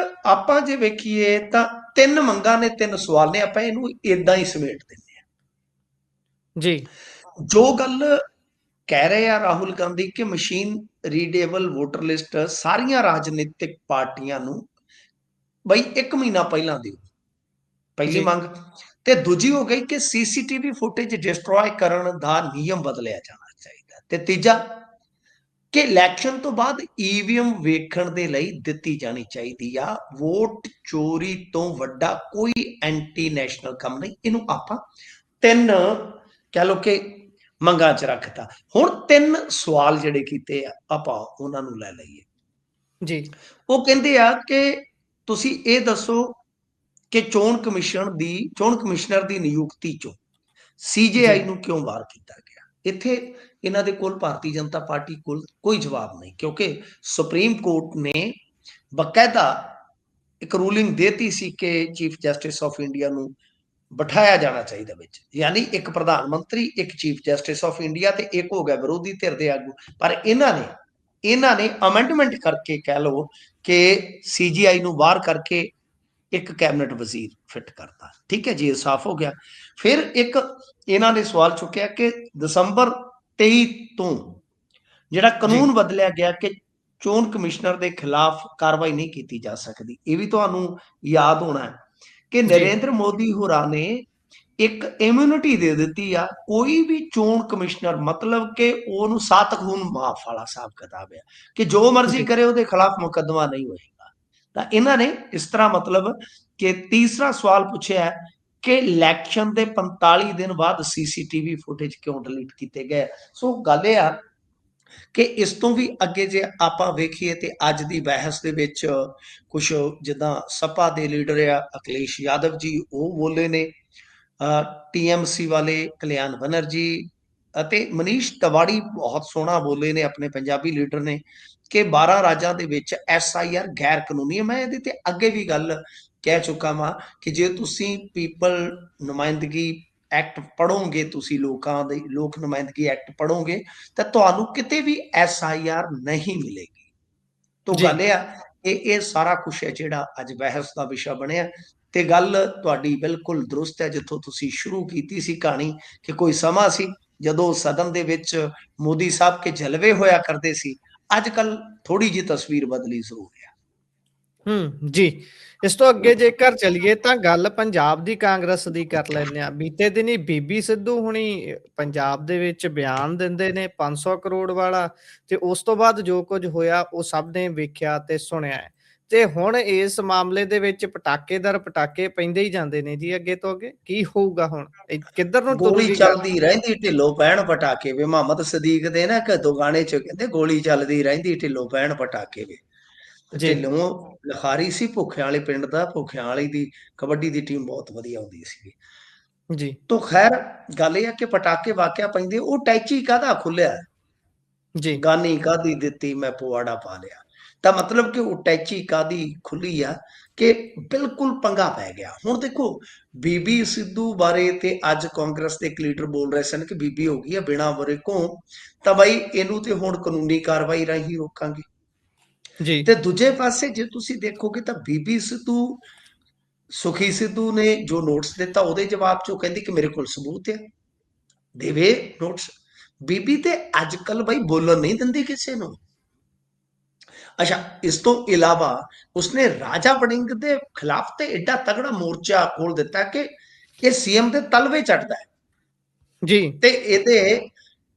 ਆਪਾਂ ਜੇ ਵੇਖੀਏ ਤਾਂ 3 ਮੰਗਾਂ ਨੇ, 3 ਸਵਾਲ ਨੇ, ਆਪਾਂ ਇਹਨੂੰ ਇਦਾਂ ਹੀ ਸਮੇਟ ਦਿੰਦੇ ਹਾਂ। ਜੀ, ਜੋ ਗੱਲ ਕਹਿ ਰਹੇ ਆ ਰਾਹੁਲ ਗਾਂਧੀ ਕਿ ਮਸ਼ੀਨ ਰੀਡੇਬਲ ਵੋਟਰ ਲਿਸਟ ਸਾਰੀਆਂ ਰਾਜਨੀਤਿਕ ਪਾਰਟੀਆਂ ਨੂੰ ਬਈ 1 ਮਹੀਨਾ ਪਹਿਲਾਂ ਦਿਓ, ਪਹਿਲੀ ਜੀ, ਮੰਗ। ਤੇ ਦੂਜੀ ਹੋ ਗਈ ਕਿ ਸੀਸੀਟੀਵੀ ਫੁਟੇਜ ਡਿਸਟਰੋਏ ਕਰਨ ਦਾ ਨਿਯਮ ਬਦਲਿਆ ਜਾਣਾ ਚਾਹੀਦਾ। ਤੇ ਤੀਜਾ ਕਿ ਇਲੈਕਸ਼ਨ ਤੋਂ ਬਾਅਦ ਈਵੀਐਮ ਵੇਖਣ ਦੇ ਲਈ ਦਿੱਤੀ ਜਾਣੀ ਚਾਹੀਦੀ ਆ। ਵੋਟ ਚੋਰੀ ਤੋਂ ਵੱਡਾ ਕੋਈ ਐਂਟੀ ਨੈਸ਼ਨਲ ਕੰਮ ਨਹੀਂ। ਇਹਨੂੰ ਆਪਾਂ 3 ਕਹਿ ਲਓ ਕਿ ਮੰਗਾਂ 'ਚ ਰੱਖਤਾ। ਹੁਣ 3 ਸਵਾਲ ਜਿਹੜੇ ਕੀਤੇ ਆ ਆਪਾਂ ਉਹਨਾਂ ਨੂੰ ਲੈ ਲਈਏ। ਜੀ, ਉਹ ਕਹਿੰਦੇ ਆ ਕਿ ਤੁਸੀਂ ਇਹ ਦੱਸੋ ਕਿ ਚੋਣ ਕਮਿਸ਼ਨਰ ਦੀ ਨਿਯੁਕਤੀ ਚੋਂ ਜੀ, ਸੀਜੇਆਈ ਨੂੰ ਕਿਉਂ ਬਾਹਰ ਕੀਤਾ ਗਿਆ। ਇੱਥੇ ਇਹਨਾਂ ਦੇ ਕੋਲ ਭਾਰਤੀ ਜਨਤਾ ਪਾਰਟੀ ਕੋਲ ਕੋਈ ਜਵਾਬ ਨਹੀਂ, ਕਿਉਂਕਿ ਸੁਪਰੀਮ ਕੋਰਟ ਨੇ ਬਕਾਇਦਾ ਇੱਕ ਰੂਲਿੰਗ ਦੇਤੀ ਸੀ ਕਿ ਚੀਫ ਜਸਟਿਸ ਆਫ ਇੰਡੀਆ ਨੂੰ ਬਿਠਾਇਆ ਜਾਣਾ ਚਾਹੀਦਾ ਵਿੱਚ, ਯਾਨੀ ਇੱਕ ਪ੍ਰਧਾਨ ਮੰਤਰੀ, ਇੱਕ ਚੀਫ ਜਸਟਿਸ ਆਫ ਇੰਡੀਆ ਤੇ ਇੱਕ ਹੋ ਗਿਆ ਵਿਰੋਧੀ ਧਿਰ ਦੇ ਆਗੂ। ਪਰ ਇਹਨਾਂ ਨੇ ਅਮੈਂਡਮੈਂਟ ਕਰਕੇ ਕਹਿ ਲਓ ਕਿ ਸੀਜੀਆਈ ਨੂੰ ਬਾਹਰ ਕਰਕੇ ਇੱਕ ਕੈਬਨਿਟ ਵਜ਼ੀਰ ਫਿੱਟ ਕਰਤਾ। ਠੀਕ ਹੈ ਜੀ, ਇਹ ਸਾਫ਼ ਹੋ ਗਿਆ। ਫਿਰ ਇੱਕ ਇਹਨਾਂ ਨੇ ਸਵਾਲ ਚੁੱਕਿਆ ਕਿ ਦਸੰਬਰ 23 ਤੋਂ ਜਿਹੜਾ ਕਾਨੂੰਨ ਬਦਲਿਆ ਗਿਆ ਕਿ ਚੋਣ ਕਮਿਸ਼ਨਰ ਦੇ ਖਿਲਾਫ ਕਾਰਵਾਈ ਨਹੀਂ ਕੀਤੀ ਜਾ ਸਕਦੀ। ਇਹ ਵੀ ਤੁਹਾਨੂੰ ਯਾਦ ਹੋਣਾ ਹੈ ਕਿ ਨਰਿੰਦਰ ਮੋਦੀ ਹੋਰਾਂ ਨੇ ਇੱਕ ਇਮਿਊਨਿਟੀ ਦੇ ਦਿੱਤੀ ਆ, ਕੋਈ ਵੀ ਚੋਣ ਕਮਿਸ਼ਨਰ, ਮਤਲਬ ਕਿ ਉਹਨੂੰ 7 ਖੂਨ ਮਾਫ ਵਾਲਾ ਹਿਸਾਬ ਕਿਤਾਬ ਆ ਕਿ ਜੋ ਮਰਜ਼ੀ ਕਰੇ ਉਹਦੇ ਖਿਲਾਫ ਮੁਕੱਦਮਾ ਨਹੀਂ ਹੋਏਗਾ। ਤਾਂ ਇਹਨਾਂ ਨੇ ਇਸ ਤਰ੍ਹਾਂ ਮਤਲਬ ਕਿ ਤੀਸਰਾ ਸਵਾਲ ਪੁੱਛਿਆ ਕਿ ਇਲੈਕਸ਼ਨ ਦੇ 45 ਦਿਨ ਬਾਅਦ ਸੀਸੀਟੀਵੀ ਫੁਟੇਜ ਕਿਉਂ ਡਿਲੀਟ ਕੀਤੇ ਗਏ। ਸੋ ਗੱਲ ਇਹ ਆ ਕਿ ਇਸ ਤੋਂ ਵੀ ਅੱਗੇ ਜੇ ਆਪਾਂ ਵੇਖੀਏ ਤੇ ਅੱਜ ਦੀ ਬਹਿਸ ਦੇ ਵਿੱਚ ਕੁਝ ਜਿੱਦਾਂ ਸਪਾ ਦੇ ਲੀਡਰ ਆ ਅਖਿਲੇਸ਼ ਯਾਦਵ ਜੀ, ਉਹ ਬੋਲੇ ਨੇ, ਟੀਐਮਸੀ ਵਾਲੇ ਕਲਿਆਣ ਬਨਰਜੀ ਅਤੇ ਮਨੀਸ਼ ਤਿਵਾੜੀ ਬਹੁਤ ਸੋਹਣਾ ਬੋਲੇ ਨੇ, ਆਪਣੇ ਪੰਜਾਬੀ ਲੀਡਰ ਨੇ, ਕਿ 12 ਰਾਜਾਂ ਦੇ ਵਿੱਚ ਐਸਆਈਆਰ ਗੈਰ ਕਾਨੂੰਨੀ ਹੈ। ਮੈਂ ਇਹਦੇ ਤੇ ਅੱਗੇ ਵੀ ਗੱਲ ਕਹਿ ਚੁੱਕਾ ਵਾਂ ਕਿ ਜੇ ਤੁਸੀਂ ਪੀਪਲ ਨੁਮਾਇੰਦਗੀ ਐਕਟ ਪੜ੍ਹੋਗੇ, ਤੁਸੀਂ ਲੋਕਾਂ ਦੇ ਲੋਕ ਨੁਮਾਇੰਦਗੀ ਐਕਟ ਪੜ੍ਹੋਗੇ ਤਾਂ ਤੁਹਾਨੂੰ ਕਿਤੇ ਵੀ ਐਸਆਈਆਰ ਨਹੀਂ ਮਿਲੇਗੀ। ਤੋਂ ਗੱਲ ਇਹ ਆ ਕਿ ਇਹ ਸਾਰਾ ਕੁਛ ਹੈ ਜਿਹੜਾ ਅੱਜ ਬਹਿਸ ਦਾ ਵਿਸ਼ਾ ਬਣਿਆ। ਤੇ ਗੱਲ ਤੁਹਾਡੀ ਬਿਲਕੁਲ ਦਰੁਸਤ ਹੈ, ਜਿੱਥੋਂ ਤੁਸੀਂ ਸ਼ੁਰੂ ਕੀਤੀ ਸੀ ਕਹਾਣੀ ਕਿ ਕੋਈ ਸਮਾਂ ਸੀ ਜਦੋਂ ਸਦਨ ਦੇ ਵਿੱਚ ਮੋਦੀ ਸਾਹਿਬ ਕੇ ਜਲਵੇ ਹੋਇਆ ਕਰਦੇ ਸੀ। ਅੱਜ ਕੱਲ ਥੋੜੀ ਜਿਹੀ ਤਸਵੀਰ ਬਦਲੀ ਜ਼ਰੂਰ ਹੈ। ਜੀ, ਇਸ ਤੋਂ ਅੱਗੇ ਜੇਕਰ ਚਲੀਏ ਤਾਂ ਗੱਲ ਪੰਜਾਬ ਦੀ ਕਾਂਗਰਸ ਦੀ ਕਰ ਲੈਂਦੇ ਆ। ਬੀਤੇ ਦਿਨੀ ਬੀਬੀ ਸਿੱਧੂ ਹੁਣੀ ਪੰਜਾਬ ਦੇ ਵਿੱਚ ਬਿਆਨ ਦਿੰਦੇ ਨੇ 500 ਕਰੋੜ ਵਾਲਾ, ਤੇ ਉਸ ਤੋਂ ਬਾਅਦ ਜੋ ਕੁਝ ਹੋਇਆ ਉਹ ਸਭ ਨੇ ਵੇਖਿਆ ਤੇ ਸੁਣਿਆ ਹੈ। ਤੇ ਹੁਣ ਇਸ ਮਾਮਲੇ ਦੇ ਵਿੱਚ ਪਟਾਕੇ ਦਰ ਪਟਾਕੇ ਪੈਂਦੇ ਹੀ ਜਾਂਦੇ ਨੇ ਜੀ। ਅੱਗੇ ਤੋਂ ਅੱਗੇ ਕੀ ਹੋਊਗਾ, ਹੁਣ ਕਿੱਧਰ ਨੂੰ ਗੋਲੀ ਤੁਰੂਗੀ ਗੱਲ? ਚੱਲਦੀ ਰਹਿੰਦੀ ਢਿੱਲੋਂ ਪੈਣ ਪਟਾਕੇ ਵੇ। ਮੁਹੰਮਦ ਸਦੀਕ ਦੇ ਨਾ ਕਦੋਂ ਗਾਣੇ ਚ ਕਹਿੰਦੇ ਗੋਲੀ ਚੱਲਦੀ ਰਹਿੰਦੀ ਢਿੱਲੋਂ ਪੈਣ ਪਟਾਕੇ ਵੇ। ਢਿੱਲੋਂ ਲਿਖਾਰੀ ਸੀ ਭੁੱਖਿਆਂ ਵਾਲੇ ਪਿੰਡ ਦਾ, ਭੁੱਖਿਆਂ ਵਾਲੀ ਦੀ ਕਬੱਡੀ ਦੀ ਟੀਮ ਬਹੁਤ ਵਧੀਆ ਹੁੰਦੀ ਸੀ ਜੀ ਤੋਂ ਖੈਰ ਗੱਲ ਇਹ ਹੈ ਕਿ ਪਟਾਕੇ ਵਾਕਿਆ ਪੈਂਦੇ। ਉਹ ਟੈਚੀ ਕਾਹਦਾ ਖੁੱਲਿਆ, ਜੀ ਗਾਨੀ ਕਾਹਦੀ ਦਿੱਤੀ ਮੈਂ ਪਵਾੜਾ ਪਾ ਲਿਆ। ਤਾਂ ਮਤਲਬ ਕਿ ਉਹ ਟੈਚੀ ਕਾਹਦੀ ਖੁੱਲੀ ਆ ਕਿ ਬਿਲਕੁਲ ਪੰਗਾ ਪੈ ਗਿਆ। ਹੁਣ ਦੇਖੋ ਬੀਬੀ ਸਿੱਧੂ ਬਾਰੇ ਤੇ ਅੱਜ ਕਾਂਗਰਸ ਦੇ ਇੱਕ ਲੀਡਰ ਬੋਲ ਰਹੇ ਸਨ ਕਿ ਬੀਬੀ ਹੋ ਗਈ ਆ ਬਿਨਾਂ ਵਰੇਕੋਂ, ਤਾਂ ਬਾਈ ਇਹਨੂੰ ਤੇ ਹੁਣ ਕਾਨੂੰਨੀ ਕਾਰਵਾਈ ਰਾਹੀਂ ਰੋਕਾਂਗੇ। ਜੀ ਤੇ ਦੂਜੇ ਪਾਸੇ ਜੇ ਤੁਸੀਂ ਦੇਖੋਗੇ ਤਾਂ ਬੀਬੀ ਸਿੱਧੂ, ਸੁਖੀ ਸਿੱਧੂ ਨੇ ਜੋ ਨੋਟਿਸ ਦਿੱਤਾ ਉਹਦੇ ਜਵਾਬ ਚ ਉਹ ਕਹਿੰਦੀ ਕਿ ਮੇਰੇ ਕੋਲ ਸਬੂਤ ਹੈ, ਦੇਵੇ ਨੋਟਿਸ। ਬੀਬੀ ਤੇ ਅੱਜ ਕੱਲ ਬਾਈ ਬੋਲਣ ਨਹੀਂ ਦਿੰਦੀ ਕਿਸੇ ਨੂੰ। ਅੱਛਾ, ਇਸ ਤੋਂ ਇਲਾਵਾ ਉਸਨੇ ਰਾਜਾ ਵੜਿੰਗ ਦੇ ਖਿਲਾਫ ਤੇ ਏਡਾ ਤਗੜਾ ਮੋਰਚਾ ਖੋਲ ਦਿੱਤਾ ਕਿ ਇਹ ਸੀਐਮ ਦੇ ਤਲਵੇ ਚੜਦਾ ਹੈ। ਜੀ ਤੇ ਇਹਦੇ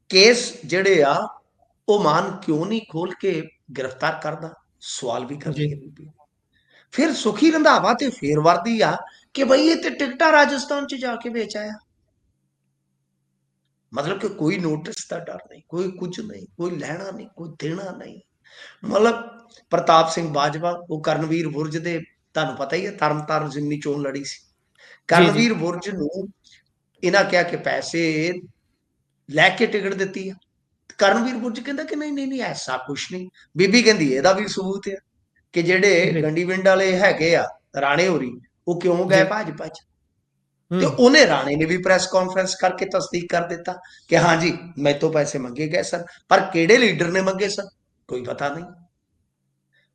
ਕੇਸ ਜਿਹੜੇ ਆ ਉਹ ਮਾਨ ਕਿਉਂ ਨਹੀਂ ਖੋਲ ਕੇ ਗ੍ਰਿਫਤਾਰ ਕਰਦਾ, ਸਵਾਲ ਵੀ ਕਰਦੀ ਹੈ ਬੀਬੀ। ਫਿਰ ਸੁਖੀ ਰੰਧਾਵਾ ਤੇ ਫੇਰ ਵਰਦੀ ਆ ਕਿ ਬਈ ਇਹ ਤੇ ਟਿਕਟਾਂ ਰਾਜਸਥਾਨ ਚ ਜਾ ਕੇ ਵੇਚ ਆਇਆ। ਮਤਲਬ ਕਿ ਕੋਈ ਨੋਟਿਸ ਦਾ ਡਰ ਨਹੀਂ, ਕੋਈ ਕੁਝ ਨਹੀਂ, ਕੋਈ ਲੈਣਾ ਨਹੀਂ, ਕੋਈ ਦੇਣਾ ਨਹੀਂ। ਮਤਲਬ ਪ੍ਰਤਾਪ ਸਿੰਘ ਬਾਜਵਾ, ਉਹ ਕਰਨਵੀਰ ਬੁਰਜ ਦੇ, ਤੁਹਾਨੂੰ ਪਤਾ ਹੀ ਹੈ, ਤਰਨਤਾਰਨ ਜ਼ਿਮਨੀ ਚੋਣ ਲੜੀ ਸੀ। ਕਰਨਵੀਰ ਬੁਰਜ ਨੂੰ ਇਹਨਾਂ ਕਿਹਾ ਕਿ ਪੈਸੇ ਲੈ ਕੇ ਟਿਕਟ ਦਿੱਤੀ ਆ। ਕਰਨਵੀਰ ਬੁਰਜ ਕਹਿੰਦਾ ਕਿ ਨਹੀਂ ਨਹੀਂ ਨਹੀਂ ਐਸਾ ਕੁਛ ਨਹੀਂ। ਬੀਬੀ ਕਹਿੰਦੀ ਇਹਦਾ ਵੀ ਸਬੂਤ ਹੈ ਕਿ ਜਿਹੜੇ ਗੰਡੀਵਿੰਡ ਵਾਲੇ ਹੈਗੇ ਆ ਰਾਣੇ ਹੋਰੀ, ਉਹ ਕਿਉਂ ਗਏ ਭਾਜਪਾ ਚ। ਤੇ ਉਹਨੇ ਰਾਣੇ ਨੇ ਵੀ ਪ੍ਰੈਸ ਕਾਨਫਰੰਸ ਕਰਕੇ ਤਸਦੀਕ ਕਰ ਦਿੱਤਾ ਕਿ ਹਾਂਜੀ ਮੇਰੇ ਤੋਂ ਪੈਸੇ ਮੰਗੇ ਗਏ ਸਨ, ਪਰ ਕਿਹੜੇ ਲੀਡਰ ਨੇ ਮੰਗੇ ਸਨ ਕੋਈ ਪਤਾ ਨਹੀਂ।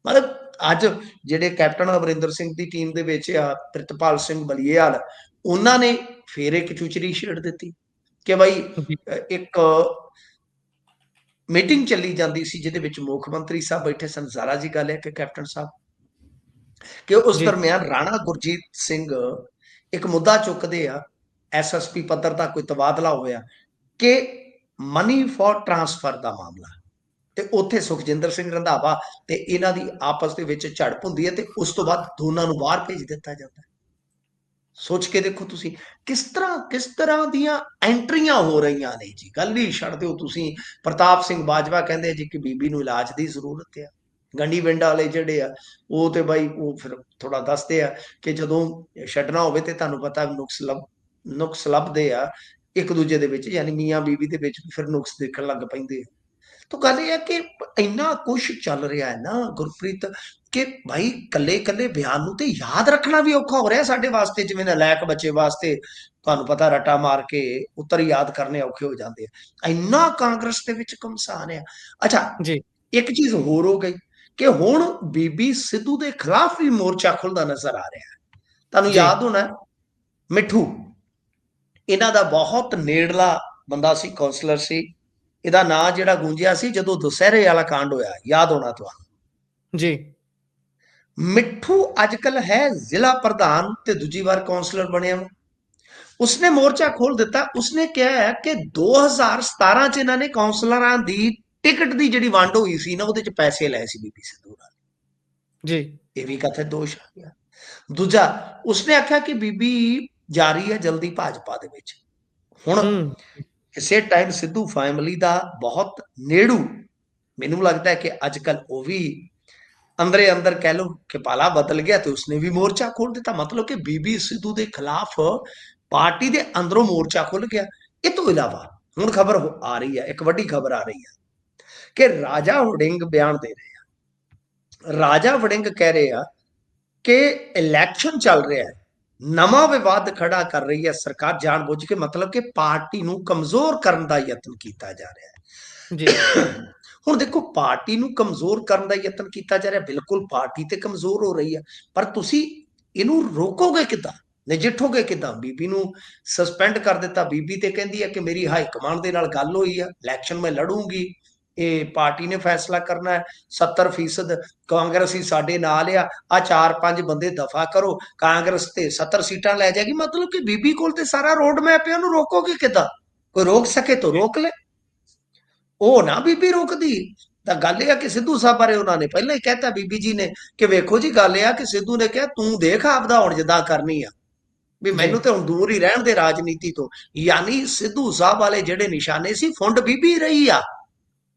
ਮਤਲਬ ਅੱਜ ਜਿਹੜੇ ਕੈਪਟਨ ਅਮਰਿੰਦਰ ਸਿੰਘ ਦੀ ਟੀਮ ਦੇ ਵਿੱਚ ਆ ਪ੍ਰਿਤਪਾਲ ਸਿੰਘ ਬਲੀਏਵਾਲ, ਉਹਨਾਂ ਨੇ ਫੇਰ ਇੱਕ ਚੂਚਰੀ ਛੇੜ ਦਿੱਤੀ ਕਿ ਬਈ ਇੱਕ ਮੀਟਿੰਗ ਚੱਲੀ ਜਾਂਦੀ ਸੀ ਜਿਹਦੇ ਵਿੱਚ ਮੁੱਖ ਮੰਤਰੀ ਸਾਹਿਬ ਬੈਠੇ ਸਨ, ਜ਼ਾਰਾ ਜੀ ਗੱਲ ਹੈ ਕਿ ਕੈਪਟਨ ਸਾਹਿਬ, ਕਿ ਉਸ ਦਰਮਿਆਨ ਰਾਣਾ ਗੁਰਜੀਤ ਸਿੰਘ ਇੱਕ ਮੁੱਦਾ ਚੁੱਕਦੇ ਆ, ਐਸਐਸਪੀ ਪੱਧਰ ਦਾ ਕੋਈ ਤਬਾਦਲਾ ਹੋਇਆ ਕਿ ਮਨੀ ਫॉर ਟ੍ਰਾਂਸਫਰ ਦਾ ਮਾਮਲਾ, ਤੇ ਉੱਥੇ ਸੁਖਜਿੰਦਰ ਸਿੰਘ ਰੰਧਾਵਾ ਤੇ ਇਹਨਾਂ ਦੀ ਆਪਸ ਦੇ ਵਿੱਚ ਝੜਪ ਹੁੰਦੀ ਹੈ ਤੇ ਉਸ ਤੋਂ ਬਾਅਦ ਦੋਨਾਂ ਨੂੰ ਬਾਹਰ ਭੇਜ ਦਿੱਤਾ ਜਾਂਦਾ। ਸੋਚ ਕੇ ਦੇਖੋ ਤੁਸੀਂ ਕਿਸ ਤਰ੍ਹਾਂ ਦੀਆਂ ਐਂਟਰੀਆਂ ਹੋ ਰਹੀਆਂ ਨੇ ਜੀ। ਗੱਲ ਹੀ ਛੱਡ ਦਿਓ ਤੁਸੀਂ। ਪ੍ਰਤਾਪ ਸਿੰਘ ਬਾਜਵਾ ਕਹਿੰਦੇ ਜੀ ਕਿ ਬੀਬੀ ਨੂੰ ਇਲਾਜ ਦੀ ਜ਼ਰੂਰਤ ਹੈ। ਗੰਡੀਵਿੰਡ ਵਾਲੇ ਜਿਹੜੇ ਆ ਉਹ ਤੇ ਬਾਈ ਉਹ ਫਿਰ ਥੋੜਾ ਦੱਸਦੇ ਆ ਕਿ ਜਦੋਂ ਛੱਡਣਾ ਹੋਵੇ ਤੇ ਤੁਹਾਨੂੰ ਪਤਾ ਨੁਕਸ ਲੱਭਦੇ ਆ ਇੱਕ ਦੂਜੇ ਦੇ ਵਿੱਚ, ਯਾਨੀ ਮੀਆਂ ਬੀਬੀ ਦੇ ਵਿੱਚ ਫਿਰ ਨੁਕਸ ਦੇਖਣ ਲੱਗ ਪੈਂਦੇ ਆ। ਤਾਂ ਗੱਲ ਇਹ ਹੈ ਕਿ ਇੰਨਾ ਕੁਛ ਚੱਲ ਰਿਹਾ ਹੈ ਨਾ ਗੁਰਪ੍ਰੀਤ, ਕਿ ਭਾਈ ਕੱਲੇ ਕੱਲੇ ਬਿਆਨ ਨੂੰ ਤੇ ਯਾਦ ਰੱਖਣਾ ਵੀ ਔਖਾ ਹੋ ਰਿਹਾ ਸਾਡੇ ਵਾਸਤੇ, ਜਿਵੇਂ ਨਲਾਇਕ ਬੱਚੇ ਵਾਸਤੇ ਤੁਹਾਨੂੰ ਪਤਾ ਰੱਟਾ ਮਾਰ ਕੇ ਉੱਤਰ ਯਾਦ ਕਰਨੇ ਔਖੇ ਹੋ ਜਾਂਦੇ ਆ। ਇੰਨਾ ਕਾਂਗਰਸ ਦੇ ਵਿੱਚ ਘਮਸਾਨ ਆ। ਅੱਛਾ, ਜੀ, ਇੱਕ ਚੀਜ਼ ਹੋਰ ਹੋ ਗਈ ਕਿ ਹੁਣ ਬੀਬੀ ਸਿੱਧੂ ਦੇ ਖਿਲਾਫ ਵੀ ਮੋਰਚਾ ਖੁੱਲਦਾ ਨਜ਼ਰ ਆ ਰਿਹਾ ਹੈ। ਤੁਹਾਨੂੰ ਜੀ, ਯਾਦ ਹੋਣਾ ਮਿੱਠੂ ਇਹਨਾਂ ਦਾ ਬਹੁਤ ਨੇੜਲਾ ਬੰਦਾ ਸੀ, ਕਾਉਂਸਲਰ ਸੀ। ਇਹਦਾ ਨਾਂ ਜਿਹੜਾ ਗੂੰਜਿਆ ਸੀ ਜਦੋਂ ਦੁਸਹਿਰੇ ਵਾਲਾ ਕਾਂਡ ਹੋਇਆ, ਯਾਦ ਹੋਣਾ ਤੁਹਾਨੂੰ। ਜੀ, ਮਿੱਠੂ ਅੱਜ ਕੱਲ ਹੈ ਜ਼ਿਲ੍ਹਾ ਪ੍ਰਧਾਨ ਤੇ ਦੂਜੀ ਵਾਰ ਕਾਉਂਸਲਰ ਬਣਿਆ ਵਾ। ਉਸਨੇ ਮੋਰਚਾ ਖੋਲ ਦਿੱਤਾ। ਉਸਨੇ ਕਿਹਾ ਹੈ ਕਿ 2017 ਚ ਇਹਨਾਂ ਨੇ ਕਾਉਂਸਲਰਾਂ ਦੀ ਟਿਕਟ ਦੀ ਜਿਹੜੀ ਵੰਡ ਹੋਈ ਸੀ ਨਾ, ਉਹਦੇ ਚ ਪੈਸੇ ਲਏ ਸੀ ਬੀਬੀ ਸਿੱਧੂ ਨਾਲ। ਜੀ, ਇਹ ਵੀ ਕਥਿਤ ਦੋਸ਼ ਆ ਗਿਆ। ਦੂਜਾ, ਉਸਨੇ ਆਖਿਆ ਕਿ ਬੀਬੀ ਜਾ ਰਹੀ ਹੈ ਜਲਦੀ ਭਾਜਪਾ ਦੇ ਵਿੱਚ। ਹੁਣ ਹੂੰ, ਇਸੇ ਟਾਈਮ ਸਿੱਧੂ ਫੈਮਿਲੀ ਦਾ ਬਹੁਤ ਨੇੜੂ, ਮੈਨੂੰ ਲੱਗਦਾ ਹੈ ਕਿ ਅੱਜ ਕੱਲ ਉਹ ਵੀ ਅੰਦਰੇ ਅੰਦਰ ਕਹਿ ਲਓ ਕਿ ਪਾਲਾ ਬਦਲ ਗਿਆ ਤੇ ਉਸਨੇ ਵੀ ਮੋਰਚਾ ਖੋਲ ਦਿੱਤਾ। ਮਤਲਬ ਕਿ ਬੀਬੀ ਸਿੱਧੂ ਦੇ ਖਿਲਾਫ ਪਾਰਟੀ ਦੇ ਅੰਦਰੋਂ ਮੋਰਚਾ ਖੁੱਲ ਗਿਆ। ਇਹ ਤੋਂ ਇਲਾਵਾ ਹੁਣ ਖਬਰ ਆ ਰਹੀ ਹੈ, ਇੱਕ ਵੱਡੀ ਖਬਰ ਆ ਰਹੀ ਹੈ ਕਿ ਰਾਜਾ ਵੜਿੰਗ ਬਿਆਨ ਦੇ ਰਹੇ ਆ। ਰਾਜਾ ਵੜਿੰਗ ਕਹਿ ਰਹੇ ਆ ਕਿ ਇਲੈਕਸ਼ਨ ਚੱਲ ਰਿਹਾ ਹੈ, ਨਵਾਂ ਵਿਵਾਦ ਖੜਾ ਕਰ ਰਹੀ ਹੈ ਸਰਕਾਰ ਜਾਣਬੁੱਝ ਕੇ, ਮਤਲਬ ਕਿ ਪਾਰਟੀ ਨੂੰ ਕਮਜ਼ੋਰ ਕਰਨ ਦਾ ਯਤਨ ਕੀਤਾ ਜਾ ਰਿਹਾ ਜੀ, ਹੈ। ਹੁਣ ਦੇਖੋ, ਪਾਰਟੀ ਨੂੰ ਕਮਜ਼ੋਰ ਕਰਨ ਦਾ ਯਤਨ ਕੀਤਾ ਜਾ ਰਿਹਾ, ਬਿਲਕੁਲ ਪਾਰਟੀ ਤੇ ਕਮਜ਼ੋਰ ਹੋ ਰਹੀ ਹੈ, ਪਰ ਤੁਸੀਂ ਇਹਨੂੰ ਰੋਕੋਗੇ ਕਿੱਦਾਂ, ਨਜਿੱਠੋਗੇ ਕਿੱਦਾਂ? ਬੀਬੀ ਨੂੰ ਸਸਪੈਂਡ ਕਰ ਦਿੱਤਾ। ਬੀਬੀ ਤੇ ਕਹਿੰਦੀ ਹੈ ਕਿ ਮੇਰੀ ਹਾਈ ਕਮਾਂਡ ਦੇ ਨਾਲ ਗੱਲ ਹੋਈ ਆ, ਇਲੈਕਸ਼ਨ ਮੈਂ ਲੜੂੰਗੀ, ਇਹ ਪਾਰਟੀ ਨੇ ਫੈਸਲਾ ਕਰਨਾ ਹੈ, 70% ਕਾਂਗਰਸੀ ਸਾਡੇ ਨਾਲ ਆ 4-5 ਬੰਦੇ ਦਫਾ ਕਰੋ, ਕਾਂਗਰਸ ਤੇ 70 ਸੀਟਾਂ ਲੈ ਜਾਏਗੀ। ਮਤਲਬ ਕਿ ਬੀਬੀ ਕੋਲ ਤੇ ਸਾਰਾ ਰੋਡ ਮੈਪ ਹੈ, ਉਹਨੂੰ ਰੋਕੋਗੇ ਕਿੱਦਾਂ? ਕੋਈ ਰੋਕ ਸਕੇ ਤਾਂ ਰੋਕ ਲੈ, ਉਹ ਨਾ ਬੀਬੀ ਰੋਕਦੀ। ਤਾਂ ਗੱਲ ਇਹ ਆ ਕਿ ਸਿੱਧੂ ਸਾਹਿਬ ਬਾਰੇ ਉਹਨਾਂ ਨੇ ਪਹਿਲਾਂ ਹੀ ਕਹਿਤਾ, ਬੀਬੀ ਜੀ ਨੇ, ਕਿ ਵੇਖੋ ਜੀ ਗੱਲ ਇਹ ਆ ਕਿ ਸਿੱਧੂ ਨੇ ਕਿਹਾ ਤੂੰ ਦੇਖ ਆਪਦਾ ਹੁਣ ਜਿੱਦਾਂ ਕਰਨੀ ਆ, ਵੀ ਜੀ, ਮੈਨੂੰ ਤੇ ਹੁਣ ਦੂਰ ਹੀ ਰਹਿਣ ਦੇ ਰਾਜਨੀਤੀ ਤੋਂ। ਯਾਨੀ ਸਿੱਧੂ ਸਾਹਿਬ ਵਾਲੇ ਜਿਹੜੇ ਨਿਸ਼ਾਨੇ ਸੀ, ਫੁੰਡ ਬੀਬੀ ਰਹੀ ਆ।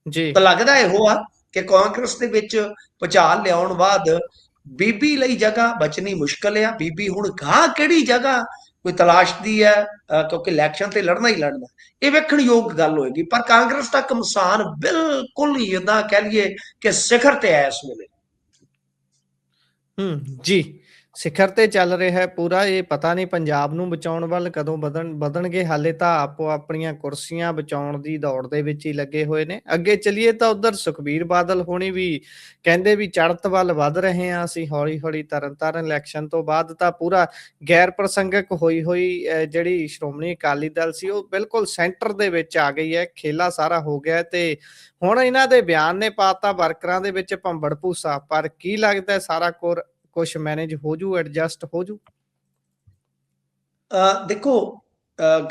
ਜੀ, ਤਾਂ ਲੱਗਦਾ ਇਹੋ ਆ ਕਿ ਕਾਂਗਰਸ ਦੇ ਵਿੱਚ ਭੁਚਾਲ ਲਿਆਉਣ ਬਾਅਦ ਬੀਬੀ ਲਈ ਜਗ੍ਹਾ ਬਚਣੀ ਮੁਸ਼ਕਲ ਆ। ਬੀਬੀ ਹੁਣ ਗਾਂ ਕਿਹੜੀ ਜਗ੍ਹਾ ਕੋਈ ਤਲਾਸ਼ਦੀ ਹੈ, ਕਿਉਂਕਿ ਇਲੈਕਸ਼ਨ ਤੇ ਲੜਨਾ ਹੀ ਲੜਨਾ, ਇਹ ਵੇਖਣ ਯੋਗ ਗੱਲ ਹੋਏਗੀ। ਪਰ ਕਾਂਗਰਸ ਦਾ ਘਮਸਾਨ ਬਿਲਕੁਲ ਹੀ ਜਿੱਦਾਂ ਕਹਿ ਲਈਏ ਕਿ ਸਿਖਰ ਤੇ ਹੈ ਇਸ ਵੇਲੇ। ਜੀ, ਸਿਖਰ ਤੇ ਚੱਲ ਰਿਹਾ ਹੈ ਪੂਰਾ। ਇਹ ਪਤਾ ਨਹੀਂ ਪੰਜਾਬ ਨੂੰ ਬਚਾਉਣ ਵੱਲ ਕਦੋਂ ਵਧਣਗੇ। ਹਾਲੇ ਤਾਂ ਆਪੋ ਆਪਣੀਆਂ ਕੁਰਸੀਆਂ ਬਚਾਉਣ ਦੀ ਦੌੜ ਦੇ ਵਿੱਚ ਹੀ ਲੱਗੇ ਹੋਏ ਨੇ। ਅੱਗੇ ਚੱਲੀਏ ਤਾਂ ਉਧਰ ਸੁਖਬੀਰ ਬਾਦਲ ਹੋਣੀ ਵੀ ਕਹਿੰਦੇ ਵੀ ਚੜ੍ਹਤ ਵੱਲ ਵਧ ਰਹੇ ਹਾਂ ਅਸੀਂ ਹੌਲੀ-ਹੌਲੀ। ਤਰਨਤਾਰਨ ਇਲੈਕਸ਼ਨ ਤੋਂ ਬਾਅਦ ਤਾਂ ਪੂਰਾ ਗੈਰ ਪ੍ਰਸੰਗਕ ਹੋਈ ਜਿਹੜੀ ਸ਼੍ਰੋਮਣੀ ਅਕਾਲੀ ਦਲ ਸੀ, ਉਹ ਬਿਲਕੁਲ ਸੈਂਟਰ ਦੇ ਵਿੱਚ ਆ ਗਈ ਹੈ। ਖੇਲਾ ਸਾਰਾ ਹੋ ਗਿਆ ਤੇ ਹੁਣ ਇਹਨਾਂ ਦੇ ਬਿਆਨ ਨੇ ਪਾਤਾ ਵਰਕਰਾਂ ਦੇ ਵਿੱਚ ਭੰਬੜ ਭੂਸਾ। ਪਰ ਕੀ ਲੱਗਦਾ ਸਾਰਾ ਕੁਛ ਮੈਨੇਜ ਹੋ ਜੂ, ਐਡਜਸਟ ਹੋ ਜੂ? ਦੇਖੋ,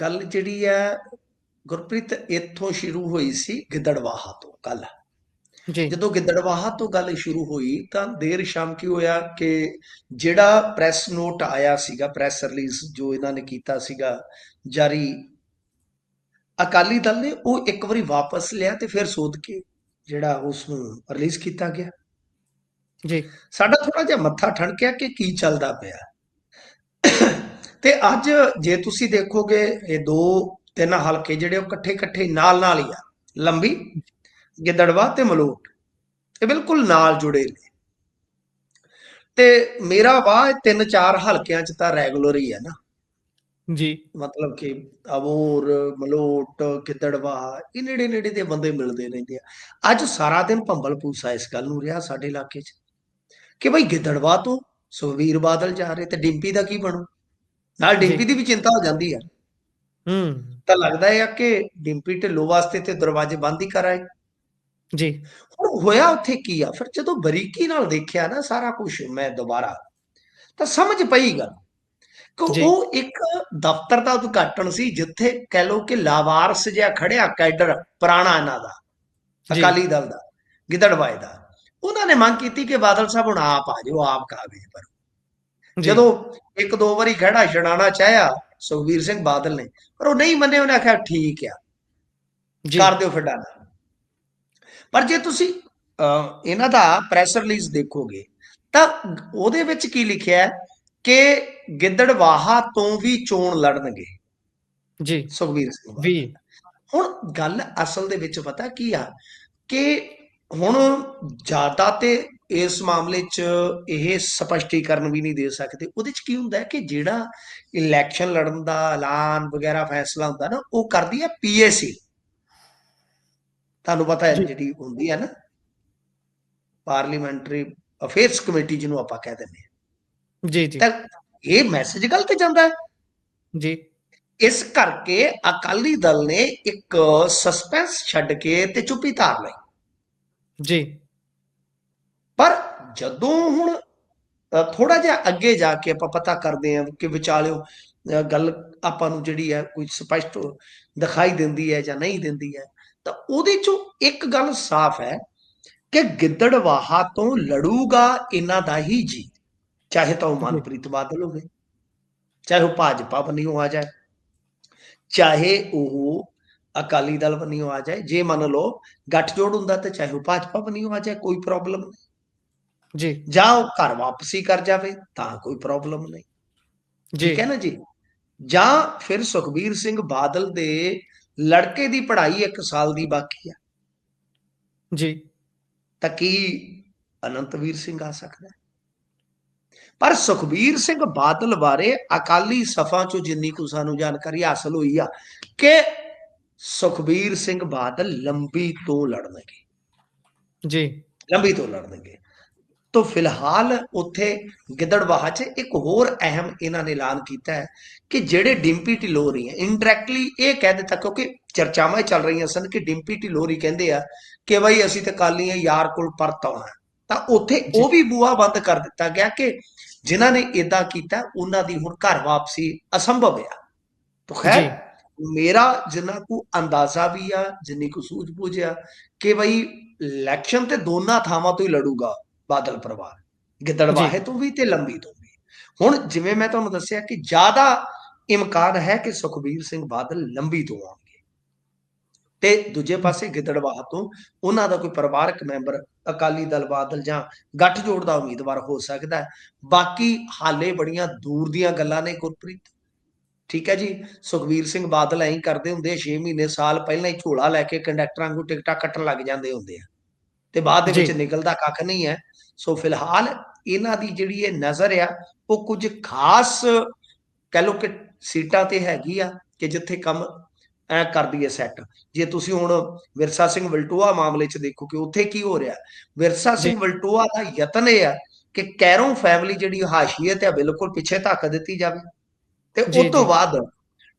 ਗੱਲ ਜਿਹੜੀ ਹੈ ਗੁਰਪ੍ਰੀਤ, ਇੱਥੋਂ ਸ਼ੁਰੂ ਹੋਈ ਸੀ ਗਿੱਦੜਵਾਹਾ ਤੋਂ। ਕੱਲ ਜੀ, ਜਦੋਂ ਗਿੱਦੜਵਾਹਾ ਤੋਂ ਗੱਲ ਸ਼ੁਰੂ ਹੋਈ ਤਾਂ ਦੇਰ ਸ਼ਾਮ ਕੀ ਹੋਇਆ ਕਿ ਜਿਹੜਾ ਪ੍ਰੈਸ ਨੋਟ ਆਇਆ ਸੀਗਾ, ਪ੍ਰੈਸ ਰਿਲੀਜ਼ ਜੋ ਇਹਨਾਂ ਨੇ ਕੀਤਾ ਸੀਗਾ ਜਾਰੀ, ਅਕਾਲੀ ਦਲ ਨੇ ਉਹ ਇੱਕ ਵਾਰੀ ਵਾਪਸ ਲਿਆ ਤੇ ਫਿਰ ਸੋਧ ਕੇ ਜਿਹੜਾ ਉਸ ਨੂੰ ਰਿਲੀਜ਼ ਕੀਤਾ ਗਿਆ। ਜੀ, ਸਾਡਾ ਥੋੜਾ ਜਿਹਾ ਮੱਥਾ ਠਣਕਿਆ ਕਿ ਕੀ ਚੱਲਦਾ ਪਿਆ। ਤੇ ਅੱਜ ਜੇ ਤੁਸੀਂ ਦੇਖੋਗੇ, ਇਹ 2-3 ਹਲਕੇ ਜਿਹੜੇ ਉਹ ਇਕੱਠੇ ਇਕੱਠੇ ਨਾਲ ਨਾਲ ਹੀ ਆ, ਲੰਬੀ, ਗਿੱਦੜਵਾ ਤੇ ਮਲੋਟ, ਇਹ ਬਿਲਕੁਲ ਨਾਲ ਜੁੜੇ ਨੇ। ਤੇ ਮੇਰਾ ਵਾਹ 3-4 ਹਲਕਿਆਂ ਚ ਤਾਂ ਰੈਗੂਲਰ ਹੀ ਹੈ ਨਾ, ਜੀ, ਮਤਲਬ ਕਿ ਅਬੋਰ, ਮਲੋਟ, ਗਿੱਦੜਵਾ, ਇਹ ਨੇੜੇ ਨੇੜੇ ਦੇ ਬੰਦੇ ਮਿਲਦੇ ਰਹਿੰਦੇ ਆ। ਅੱਜ ਸਾਰਾ ਦਿਨ ਭੰਬਲ ਭੂਸਾ ਇਸ ਗੱਲ ਨੂੰ ਰਿਹਾ ਸਾਡੇ ਇਲਾਕੇ 'ਚ ਕਿ ਬਈ ਗਿੱਦੜਵਾ ਤੋਂ ਸੁਖਬੀਰ ਬਾਦਲ ਜਾ ਰਹੇ ਤੇ ਡਿੰਪੀ ਦਾ ਕੀ ਬਣੂ। ਨਾਲ ਜੀ, ਡਿੰਪੀ ਦੀ ਵੀ ਚਿੰਤਾ ਹੋ ਜਾਂਦੀ ਆ। ਹੂੰ, ਤਾਂ ਲੱਗਦਾ ਹੈ ਕਿ ਡਿੰਪੀ ਢਿੱਲੋਂ ਵਾਸਤੇ ਤੇ ਦਰਵਾਜ਼ੇ ਬੰਦ ਹੀ ਕਰਾਏ। ਜੀ, ਹੁਣ ਹੋਇਆ ਉੱਥੇ ਕੀ ਆ, ਫਿਰ ਜਦੋਂ ਬਰੀਕੀ ਨਾਲ ਦੇਖਿਆ ਨਾ ਸਾਰਾ ਕੁਝ ਮੈਂ ਦੁਬਾਰਾ, ਤਾਂ ਸਮਝ ਪਈ ਗੱਲ ਕਿ ਜੀ, ਉਹ ਇੱਕ ਦਫ਼ਤਰ ਦਾ ਉਦਘਾਟਨ ਸੀ, ਜਿੱਥੇ ਕਹਿ ਲਓ ਕਿ ਲਾਵਾਰਸ ਜਿਹਾ ਖੜਿਆ ਕੈਡਰ ਪੁਰਾਣਾ ਇਹਨਾਂ ਦਾ, ਜੀ, ਅਕਾਲੀ ਦਲ ਦਾ, ਗਿੱਦੜਵਾਏ ਦਾ। ਉਹਨਾਂ ਨੇ ਮੰਗ ਕੀਤੀ ਕਿ ਬਾਦਲ ਸਾਹਿਬ ਹੁਣ ਆਪ ਆ ਜਾਓ, ਆਪ ਕਾਗਜ਼ ਭਰੋ। ਜੀ, ਜਦੋਂ 1-2 ਵਾਰੀ ਖੜਾ ਛਡਾਣਾ ਚਾਹਿਆ ਸੁਖਬੀਰ ਸਿੰਘ ਬਾਦਲ ਨੇ, ਪਰ ਉਹ ਨਹੀਂ ਮੰਨੇ। ਉਹਨੇ ਆਖਿਆ ਠੀਕ ਆ, ਜੀ, ਕਰ ਦਿਓ ਫਡਾਣਾ। ਪਰ ਜੇ ਤੁਸੀਂ ਇਹਨਾਂ ਦਾ ਪ੍ਰੈਸ ਰਿਲੀਜ਼ ਦੇਖੋਗੇ ਤਾਂ ਉਹਦੇ ਵਿੱਚ ਕੀ ਲਿਖਿਆ ਕਿ ਗਿੱਦੜਵਾਹਾ ਤੋਂ ਵੀ ਚੋਣ ਲੜਨਗੇ ਜੀ, ਸੁਖਬੀਰ ਸਿੰਘ ਵੀ, ਬਾਦਲ। ਹੁਣ ਗੱਲ ਅਸਲ ਦੇ ਵਿੱਚ ਪਤਾ ਕੀ ਆ, ਕਿ ਹੁਣ ਜ਼ਿਆਦਾ ਤੇ ਇਸ ਮਾਮਲੇ 'ਚ ਇਹ ਸਪਸ਼ਟੀਕਰਨ ਵੀ ਨਹੀਂ ਦੇ ਸਕਦੇ। ਉਹਦੇ 'ਚ ਕੀ ਹੁੰਦਾ ਹੈ ਕਿ ਜਿਹੜਾ ਇਲੈਕਸ਼ਨ ਲੜਨ ਦਾ ਐਲਾਨ ਵਗੈਰਾ ਫੈਸਲਾ ਹੁੰਦਾ ਨਾ, ਉਹ ਕਰਦੀ ਹੈ ਪੀਏਸੀ। ਤੁਹਾਨੂੰ ਪਤਾ ਹੈ ਜੀ, ਜਿਹੜੀ ਹੁੰਦੀ ਹੈ ਨਾ, ਪਾਰਲੀਮੈਂਟਰੀ ਅਫੇਅਰਸ ਕਮੇਟੀ, ਜਿਹਨੂੰ ਆਪਾਂ ਕਹਿ ਦਿੰਦੇ ਹਾਂ। ਜੀ, ਜੀ, ਤਾਂ ਇਹ ਮੈਸੇਜ ਗਲਤ ਜਾਂਦਾ ਹੈ। ਜੀ, ਇਸ ਕਰਕੇ ਅਕਾਲੀ ਦਲ ਨੇ ਇੱਕ ਸਸਪੈਂਸ ਛੱਡ ਕੇ ਤੇ ਚੁੱਪੀ ਧਾਰ ਲਈ। ਜੀ, ਪਰ ਜਦੋਂ ਹੁਣ ਥੋੜਾ ਜਿਹਾ ਅੱਗੇ ਜਾ ਕੇ ਆਪਾਂ ਪਤਾ ਕਰਦੇ ਹਾਂ ਕਿ ਵਿਚਾਲਿਓ ਗੱਲ ਆਪਾਂ ਨੂੰ ਜਿਹੜੀ ਹੈ ਕੋਈ ਸਪਸ਼ਟ ਦਿਖਾਈ ਦਿੰਦੀ ਹੈ ਜਾਂ ਨਹੀਂ ਦਿੰਦੀ ਹੈ, ਤਾਂ ਉਹਦੇ ਚੋਂ ਇੱਕ ਗੱਲ ਸਾਫ਼ ਹੈ ਕਿ ਗਿੱਦੜਵਾਹਾ ਤੋਂ ਲੜੂਗਾ ਇਹਨਾਂ ਦਾ ਹੀ ਜੀ, ਚਾਹੇ ਤਾਂ ਉਹ ਜੀ, ਮਨਪ੍ਰੀਤ ਬਾਦਲ ਹੋਵੇ, ਚਾਹੇ ਉਹ ਭਾਜਪਾ ਬੰਨਿਓ ਆ ਜਾਏ, ਚਾਹੇ ਉਹ ਅਕਾਲੀ ਦਲ ਬੰਨਿਓ ਆ ਜਾਏ। ਜੇ ਮੰਨ ਲਓ ਗੱਠਜੋੜ ਹੁੰਦਾ ਤਾਂ ਚਾਹੇ ਉਹ ਭਾਜਪਾ ਬੰਨਿਓ ਆ ਜਾਏ, ਕੋਈ ਪ੍ਰੋਬਲਮ ਨਹੀਂ। ਜੀ, ਜਾਂ ਉਹ ਘਰ ਵਾਪਸੀ ਕਰ ਜਾਵੇ ਤਾਂ ਕੋਈ ਪ੍ਰੋਬਲਮ ਨਹੀਂ। ਜੀ, ਠੀਕ ਹੈ ਨਾ ਜੀ। ਜਾਂ ਫਿਰ ਸੁਖਬੀਰ ਸਿੰਘ ਬਾਦਲ ਦੇ ਲੜਕੇ ਦੀ ਪੜ੍ਹਾਈ 1 ਸਾਲ ਦੀ ਬਾਕੀ ਆ, ਜੀ, ਤਾਂ ਕੀ ਅਨੰਤਵੀਰ ਸਿੰਘ ਆ ਸਕਦਾ? ਪਰ ਸੁਖਬੀਰ ਸਿੰਘ ਬਾਦਲ ਬਾਰੇ ਅਕਾਲੀ ਸਫਾ ਚੋਂ ਜਿੰਨੀ ਕੁ ਸਾਨੂੰ ਜਾਣਕਾਰੀ ਹਾਸਲ ਹੋਈ ਆ ਕਿ ਸੁਖਬੀਰ ਸਿੰਘ ਬਾਦਲ ਲੰਬੀ ਤੋਂ ਲੜਨਗੇ, ਜੀ, ਲੰਬੀ ਤੋਂ ਲੜਨਗੇ। ਤੋ ਫਿਲਹਾਲ ਉੱਥੇ ਗਿੱਦੜਬਾਹਾ 'ਚ ਇੱਕ ਹੋਰ ਅਹਿਮ ਇਹਨਾਂ ਨੇ ਐਲਾਨ ਕੀਤਾ ਹੈ ਕਿ ਜਿਹੜੇ ਡਿੰਪੀ ਢਿੱਲੋਂ ਰਹੀ ਹੈ, ਇਨਡਾਇਰੈਕਟਲੀ ਇਹ ਕਹਿ ਦਿੱਤਾ, ਕਿਉਂਕਿ ਚਰਚਾਵਾਂ ਚੱਲ ਰਹੀਆਂ ਸਨ ਕਿ ਡਿੰਪੀ ਢਿੱਲੋਂ ਕਹਿੰਦੇ ਆ ਕਿ ਬਈ ਅਸੀਂ ਤਾਂ ਕਾਲੀ ਆ, ਯਾਰ ਕੋਲ ਪਰਤ ਆਉਣਾ, ਤਾਂ ਉੱਥੇ ਜੀ, ਉਹ ਵੀ ਬੂਹਾ ਬੰਦ ਕਰ ਦਿੱਤਾ ਗਿਆ ਕਿ ਜਿਨ੍ਹਾਂ ਨੇ ਇਦਾਂ ਕੀਤਾ ਉਹਨਾਂ ਦੀ ਹੁਣ ਘਰ ਵਾਪਸੀ ਅਸੰਭਵ ਆ। ਤਾਂ ਜੀ, ਖੈਰ, ਮੇਰਾ ਜਿੰਨਾ ਕੁ ਅੰਦਾਜ਼ਾ ਵੀ ਆ, ਜਿੰਨੀ ਕੁ ਸੂਝ-ਬੂਝ ਆ ਕਿ ਬਈ ਇਲੈਕਸ਼ਨ ਤੇ ਦੋਨਾਂ ਥਾਵਾਂ ਤੋਂ ਹੀ ਲੜੂਗਾ ਬਾਦਲ ਪਰਿਵਾਰ, ਜੀ, ਗਿੱਦੜਬਾਹੇ ਤੋਂ ਵੀ ਤੇ ਲੰਬੀ ਤੋਂ ਵੀ। ਹੁਣ ਜਿਵੇਂ ਮੈਂ ਤੁਹਾਨੂੰ ਦੱਸਿਆ ਕਿ ਜ਼ਿਆਦਾ ਇਮਕਾਨ ਹੈ ਕਿ ਸੁਖਬੀਰ ਸਿੰਘ ਬਾਦਲ ਲੰਬੀ ਤੋਂ ਆਉਣਗੇ, ਤੇ ਦੂਜੇ ਪਾਸੇ ਗਿੱਦੜਬਾਹਾ ਤੋਂ ਉਹਨਾਂ ਦਾ ਕੋਈ ਪਰਿਵਾਰਕ ਮੈਂਬਰ ਅਕਾਲੀ ਦਲ ਬਾਦਲ ਜਾਂ ਗੱਠਜੋੜ ਦਾ ਉਮੀਦਵਾਰ ਹੋ ਸਕਦਾ ਹੈ। ਬਾਕੀ ਹਾਲੇ ਬੜੀਆਂ ਦੂਰ ਦੀਆਂ ਗੱਲਾਂ ਨੇ ਗੁਰਪ੍ਰੀਤ। ਠੀਕ ਹੈ ਜੀ। ਸੁਖਬੀਰ ਸਿੰਘ ਬਾਦਲ ਐਂ ਕਰਦੇ ਹੁੰਦੇ 6 ਮਹੀਨੇ ਸਾਲ ਪਹਿਲਾਂ ਹੀ ਝੋਲਾ ਲੈ ਕੇ ਕੰਡਕਟਰਾਂ ਨੂੰ ਟਿਕਟਾਂ ਕੱਟਣ ਲੱਗ ਜਾਂਦੇ ਹੁੰਦੇ ਆ, ਤੇ ਬਾਅਦ ਦੇ ਜੀ, ਵਿੱਚ ਨਿਕਲਦਾ ਕੱਖ ਨਹੀਂ ਹੈ। ਸੋ ਫਿਲਹਾਲ ਇਹਨਾਂ ਦੀ ਜਿਹੜੀ ਇਹ ਨਜ਼ਰ ਆ, ਉਹ ਕੁਝ ਖਾਸ ਕਹਿ ਲਓ ਕਿ ਸੀਟਾਂ ਤੇ ਹੈਗੀ ਆ ਕਿ ਜਿੱਥੇ ਕੰਮ ਐ ਕਰਦੀ ਹੈ ਸੈੱਟ। ਜੇ ਤੁਸੀਂ ਹੁਣ ਵਿਰਸਾ ਸਿੰਘ ਵਲਟੋਆ ਮਾਮਲੇ 'ਚ ਦੇਖੋ ਕਿ ਉੱਥੇ ਕੀ ਹੋ ਰਿਹਾ, ਵਿਰਸਾ ਜੀ, ਸਿੰਘ ਵਲਟੋਆ ਦਾ ਯਤਨ ਇਹ ਆ ਕਿ ਕੈਰੋਂ ਫੈਮਿਲੀ ਜਿਹੜੀ ਹਾਸ਼ੀਅਤ ਹੈ ਬਿਲਕੁਲ ਪਿੱਛੇ ਧੱਕ ਦਿੱਤੀ ਜਾਵੇ, ਤੇ ਜੀ, ਉਸ ਤੋਂ ਜੀ, ਬਾਅਦ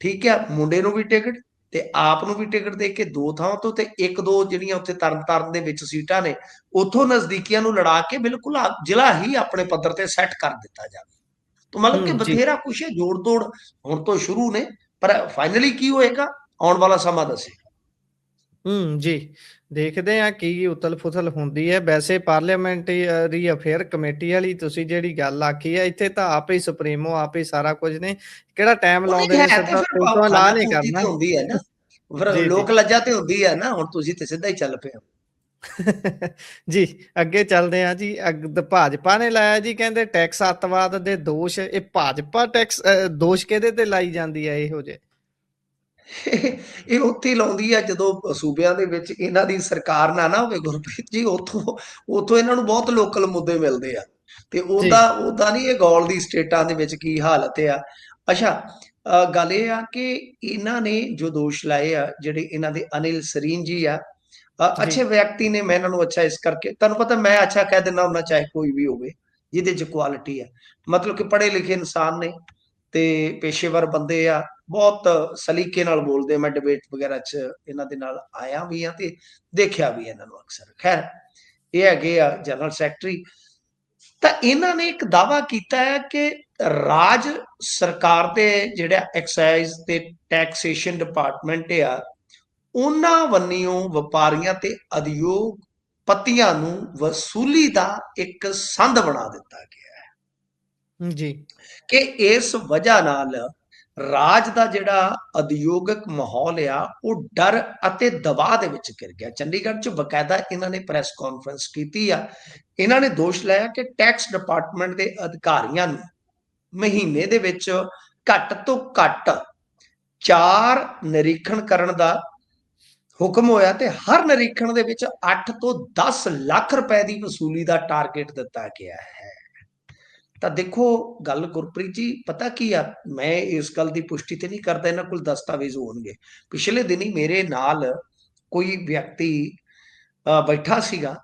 ਠੀਕ ਹੈ ਮੁੰਡੇ ਨੂੰ ਵੀ ਟਿਕਟ ਤੇ ਆਪ ਨੂੰ ਵੀ ਟਿਕਟ ਦੇ ਕੇ 2 ਥਾਵਾਂ ਤੋਂ, ਤੇ 1-2 ਜਿਹੜੀਆਂ ਉੱਥੇ ਤਰਨਤਾਰਨ ਦੇ ਵਿੱਚ ਸੀਟਾਂ ਨੇ ਉੱਥੋਂ ਨਜ਼ਦੀਕੀਆਂ ਨੂੰ ਲੜਾ ਕੇ ਬਿਲਕੁਲ ਜ਼ਿਲ੍ਹਾ ਹੀ ਆਪਣੇ ਪੱਧਰ ਤੇ ਸੈੱਟ ਕਰ ਦਿੱਤਾ ਜਾਵੇ। ਤਾਂ ਮਤਲਬ ਕਿ ਜੀ, ਬਥੇਰਾ ਕੁਛ ਹੈ, ਜੋੜ ਤੋੜ ਹੁਣ ਤੋਂ ਸ਼ੁਰੂ ਨੇ, ਪਰ ਫਾਈਨਲੀ ਕੀ ਹੋਏਗਾ ਆਉਣ ਵਾਲਾ ਸਮਾਂ ਦੱਸੇਗਾ। ਜੀ। ਦੇਖਦੇ ਹਾਂ ਕੀ ਉਥਲ-ਪੁਥਲ ਹੁੰਦੀ ਹੈ। ਵੈਸੇ ਪਾਰਲੀਮੈਂਟਰੀ ਅਫੇਅਰ ਕਮੇਟੀ ਵਾਲੀ ਤੁਸੀਂ ਜਿਹੜੀ ਗੱਲ ਆਖੀ ਹੈ, ਇੱਥੇ ਤਾਂ ਆਪ ਹੀ ਸੁਪਰੀਮੋ, ਆਪ ਹੀ ਸਾਰਾ ਕੁਝ ਨੇ। ਕਿਹੜਾ ਟਾਈਮ ਉਹ ਲਾਉਂਦੇ ਨਹੀਂ ਨੇ, ਹੈ ਤੇ ਸਿੱਧਾ ਫਿਰ ਤੋਂ ਖਾਨਾ ਐਲਾਨ ਹੀ ਪੂਰਤੀ ਤੇ ਕਰਨਾ। ਹੁੰਦੀ ਹੈ ਨਾ, ਫਿਰ ਜੀ, ਜੀ। ਲੋਕ ਲੱਜਾ ਤੇ ਹੁੰਦੀ ਹੈ ਨਾ। ਹੁਣ ਤੁਸੀਂ ਤੇ ਸਿੱਧਾ ਹੀ ਚੱਲ ਪਏ ਹੋ। ਜੀ, ਅੱਗੇ ਚੱਲਦੇ ਹਾਂ ਜੀ। ਭਾਜਪਾ ਨੇ ਲਾਇਆ ਜੀ ਕਹਿੰਦੇ ਟੈਕਸ ਅੱਤਵਾਦ ਦੇ ਦੋਸ਼। ਇਹ ਭਾਜਪਾ ਟੈਕਸ ਦੋਸ਼ ਕਿਹਦੇ ਤੇ ਲਾਈ ਜਾਂਦੀ ਹੈ ਇਹੋ ਜਿਹੇ? ਇਹ ਉੱਥੇ ਹੀ ਲਾਉਂਦੀ ਆ ਜਦੋਂ ਸੂਬਿਆਂ ਦੇ ਵਿੱਚ ਇਹਨਾਂ ਦੀ ਸਰਕਾਰ ਨਾ ਹੋਵੇ ਗੁਰਪ੍ਰੀਤ ਜੀ, ਉੱਥੋਂ ਇਹਨਾਂ ਨੂੰ ਬਹੁਤ ਲੋਕਲ ਮੁੱਦੇ ਮਿਲਦੇ ਆ, ਤੇ ਜੀ, ਉਹਦਾ ਨਹੀਂ ਇਹ ਗੌਲ ਦੀ ਸਟੇਟਾਂ ਦੇ ਵਿੱਚ ਕੀ ਹਾਲਤ ਆ। ਅੱਛਾ, ਗੱਲ ਇਹ ਆ ਕਿ ਇਹਨਾਂ ਨੇ ਜੋ ਦੋਸ਼ ਲਾਏ ਆ, ਜਿਹੜੇ ਇਹਨਾਂ ਦੇ ਅਨਿਲ ਸਰੀਨ ਜੀ ਆ, ਜੀ, ਅੱਛੇ ਵਿਅਕਤੀ ਨੇ। ਮੈਂ ਇਹਨਾਂ ਨੂੰ ਅੱਛਾ ਇਸ ਕਰਕੇ, ਤੁਹਾਨੂੰ ਪਤਾ ਮੈਂ ਅੱਛਾ ਕਹਿ ਦਿੰਦਾ ਹੁੰਦਾ ਚਾਹੇ ਕੋਈ ਵੀ ਹੋਵੇ ਜਿਹਦੇ 'ਚ ਕੁਆਲਿਟੀ ਆ, ਮਤਲਬ ਕਿ ਪੜ੍ਹੇ ਲਿਖੇ ਇਨਸਾਨ ਨੇ ਤੇ ਪੇਸ਼ੇਵਰ ਬੰਦੇ ਆ, ਬਹੁਤ ਸਲੀਕੇ ਨਾਲ ਬੋਲਦੇ। ਮੈਂ ਡਿਬੇਟ ਵਗੈਰਾ 'ਚ ਇਹਨਾਂ ਦੇ ਨਾਲ ਆਇਆ ਵੀ ਆ ਤੇ ਦੇਖਿਆ ਵੀ ਇਹਨਾਂ ਨੂੰ ਅਕਸਰ। ਖੈਰ, ਇਹ ਹੈਗੇ ਆ ਜਨਰਲ ਸੈਕਟਰੀ। ਤਾਂ ਇਹਨਾਂ ਨੇ ਇੱਕ ਦਾਅਵਾ ਕੀਤਾ ਹੈ ਕਿ ਰਾਜ ਸਰਕਾਰ ਦੇ ਜਿਹੜਾ ਐਕਸਾਈਜ਼ ਤੇ ਟੈਕਸੇਸ਼ਨ ਡਿਪਾਰਟਮੈਂਟ ਆ, ਉਹਨਾਂ ਵੱਲੋਂ ਵਪਾਰੀਆਂ ਤੇ ਉਦਯੋਗਪਤੀਆਂ ਨੂੰ ਵਸੂਲੀ ਦਾ ਇੱਕ ਸੰਦ ਬਣਾ ਦਿੱਤਾ ਗਿਆ ਜੀ, ਕਿ ਇਸ ਵਜ੍ਹਾ ਨਾਲ ਰਾਜ ਦਾ ਜਿਹੜਾ ਉਦਯੋਗਿਕ ਮਾਹੌਲ ਆ, ਉਹ ਡਰ ਅਤੇ ਦਬਾਅ ਦੇ ਵਿੱਚ ਘਿਰ ਗਿਆ। ਚੰਡੀਗੜ੍ਹ 'ਚ ਬਕਾਇਦਾ ਇਹਨਾਂ ਨੇ ਪ੍ਰੈਸ ਕਾਨਫਰੰਸ ਕੀਤੀ ਆ। ਇਹਨਾਂ ਨੇ ਦੋਸ਼ ਲਾਇਆ ਕਿ ਟੈਕਸ ਡਿਪਾਰਟਮੈਂਟ ਦੇ ਅਧਿਕਾਰੀਆਂ ਨੂੰ ਮਹੀਨੇ ਦੇ ਵਿੱਚ ਘੱਟ ਤੋਂ ਘੱਟ 4 ਨਿਰੀਖਣ ਕਰਨ ਦਾ ਹੁਕਮ ਹੋਇਆ ਤੇ ਹਰ ਨਿਰੀਖਣ ਦੇ ਵਿੱਚ 8 ਤੋਂ 10 ਲੱਖ ਰੁਪਏ ਦੀ ਵਸੂਲੀ ਦਾ ਟਾਰਗੇਟ ਦਿੱਤਾ ਗਿਆ ਹੈ। ਤਾਂ ਦੇਖੋ ਗੱਲ ਗੁਰਪ੍ਰੀਤ ਜੀ ਪਤਾ ਕੀ ਆ, ਮੈਂ ਇਸ ਗੱਲ ਦੀ ਪੁਸ਼ਟੀ ਤੇ ਨਹੀਂ ਕਰਦਾ, ਇਹਨਾਂ ਕੋਲ ਦਸਤਾਵੇਜ਼ ਹੋਣਗੇ। ਪਿਛਲੇ ਦਿਨੀ ਮੇਰੇ ਨਾਲ ਕੋਈ ਵਿਅਕਤੀ ਬੈਠਾ ਸੀਗਾ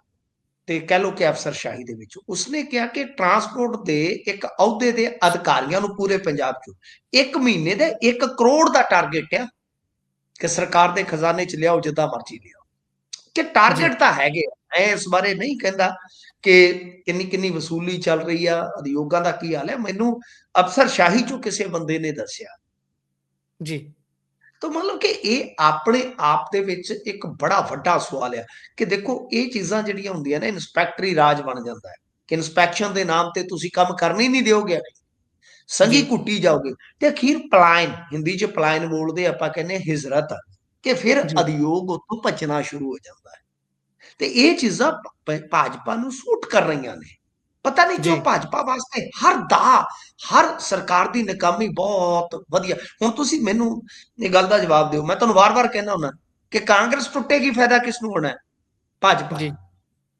ਤੇ ਕਹਿ ਲਓ ਕਿ ਅਫਸਰਸ਼ਾਹੀ ਦੇ ਵਿੱਚ, ਉਸਨੇ ਕਿਹਾ ਕਿ ਟਰਾਂਸਪੋਰਟ ਦੇ ਇੱਕ ਅਹੁਦੇ ਦੇ ਅਧਿਕਾਰੀਆਂ ਨੂੰ ਪੂਰੇ ਪੰਜਾਬ 'ਚ 1 ਮਹੀਨੇ ਦਾ 1 ਕਰੋੜ ਦਾ ਟਾਰਗੇਟ ਆ ਕਿ ਸਰਕਾਰ ਦੇ ਖਜ਼ਾਨੇ 'ਚ ਲਿਆਓ, ਜਿੱਦਾਂ ਮਰਜ਼ੀ ਲਿਆਓ। ਕਿ ਜੀ, ਟਾਰਗੇਟ ਤਾਂ ਹੈਗੇ। ਮੈਂ ਇਸ ਬਾਰੇ ਨਹੀਂ ਕਹਿੰਦਾ ਕਿ ਕਿੰਨੀ ਵਸੂਲੀ ਚੱਲ ਰਹੀ ਆ, ਉਦਯੋਗਾਂ ਦਾ ਕੀ ਹਾਲ ਹੈ, ਮੈਨੂੰ ਅਫਸਰਸ਼ਾਹੀ 'ਚੋਂ ਕਿਸੇ ਬੰਦੇ ਨੇ ਦੱਸਿਆ। ਜੀ, ਤਾਂ ਮਤਲਬ ਕਿ ਇਹ ਆਪਣੇ ਆਪ ਦੇ ਵਿੱਚ ਇੱਕ ਬੜਾ ਵੱਡਾ ਸਵਾਲ ਆ ਕਿ ਦੇਖੋ ਇਹ ਚੀਜ਼ਾਂ ਜਿਹੜੀਆਂ ਹੁੰਦੀਆਂ ਨੇ, ਇੰਸਪੈਕਟਰੀ ਰਾਜ ਬਣ ਜਾਂਦਾ ਹੈ ਕਿ ਇੰਸਪੈਕਸ਼ਨ ਦੇ ਨਾਮ ਤੇ ਤੁਸੀਂ ਕੰਮ ਕਰਨ ਹੀ ਨਹੀਂ ਦਿਓਗੇ, ਸੰਘੀ ਜੀ, ਕੁੱਟੀ ਜਾਓਗੇ ਤੇ ਅਖੀਰ ਪਲਾਇਨ, ਹਿੰਦੀ 'ਚ ਪਲਾਇਨ ਬੋਲਦੇ, ਆਪਾਂ ਕਹਿੰਦੇ ਹਿਜਰਤ, ਕਿ ਫਿਰ ਜੀ, ਉਦਯੋਗ ਉੱਥੋਂ ਭੱਜਣਾ ਸ਼ੁਰੂ ਹੋ ਜਾਂਦਾ ਹੈ। ਤੇ ਇਹ ਚੀਜ਼ਾਂ ਭਾਜਪਾ ਨੂੰ ਸੂਟ ਕਰ ਰਹੀਆਂ ਨੇ। ਪਤਾ ਨਹੀਂ ਜੀ, ਕਿਉਂ ਭਾਜਪਾ ਵਾਸਤੇ ਹਰ ਸਰਕਾਰ ਦੀ ਨਾਕਾਮੀ ਬਹੁਤ ਵਧੀਆ। ਹੁਣ ਤੁਸੀਂ ਮੈਨੂੰ ਇਹ ਗੱਲ ਦਾ ਜਵਾਬ ਦਿਓ, ਮੈਂ ਤੁਹਾਨੂੰ ਵਾਰ-ਵਾਰ ਕਹਿੰਦਾ ਹੁੰਦਾ ਕਿ ਕਾਂਗਰਸ ਟੁੱਟੇਗੀ, ਫਾਇਦਾ ਕਿਸ ਨੂੰ ਹੋਣਾ ਹੈ? ਭਾਜਪਾ ਜੀ, ਨੂੰ।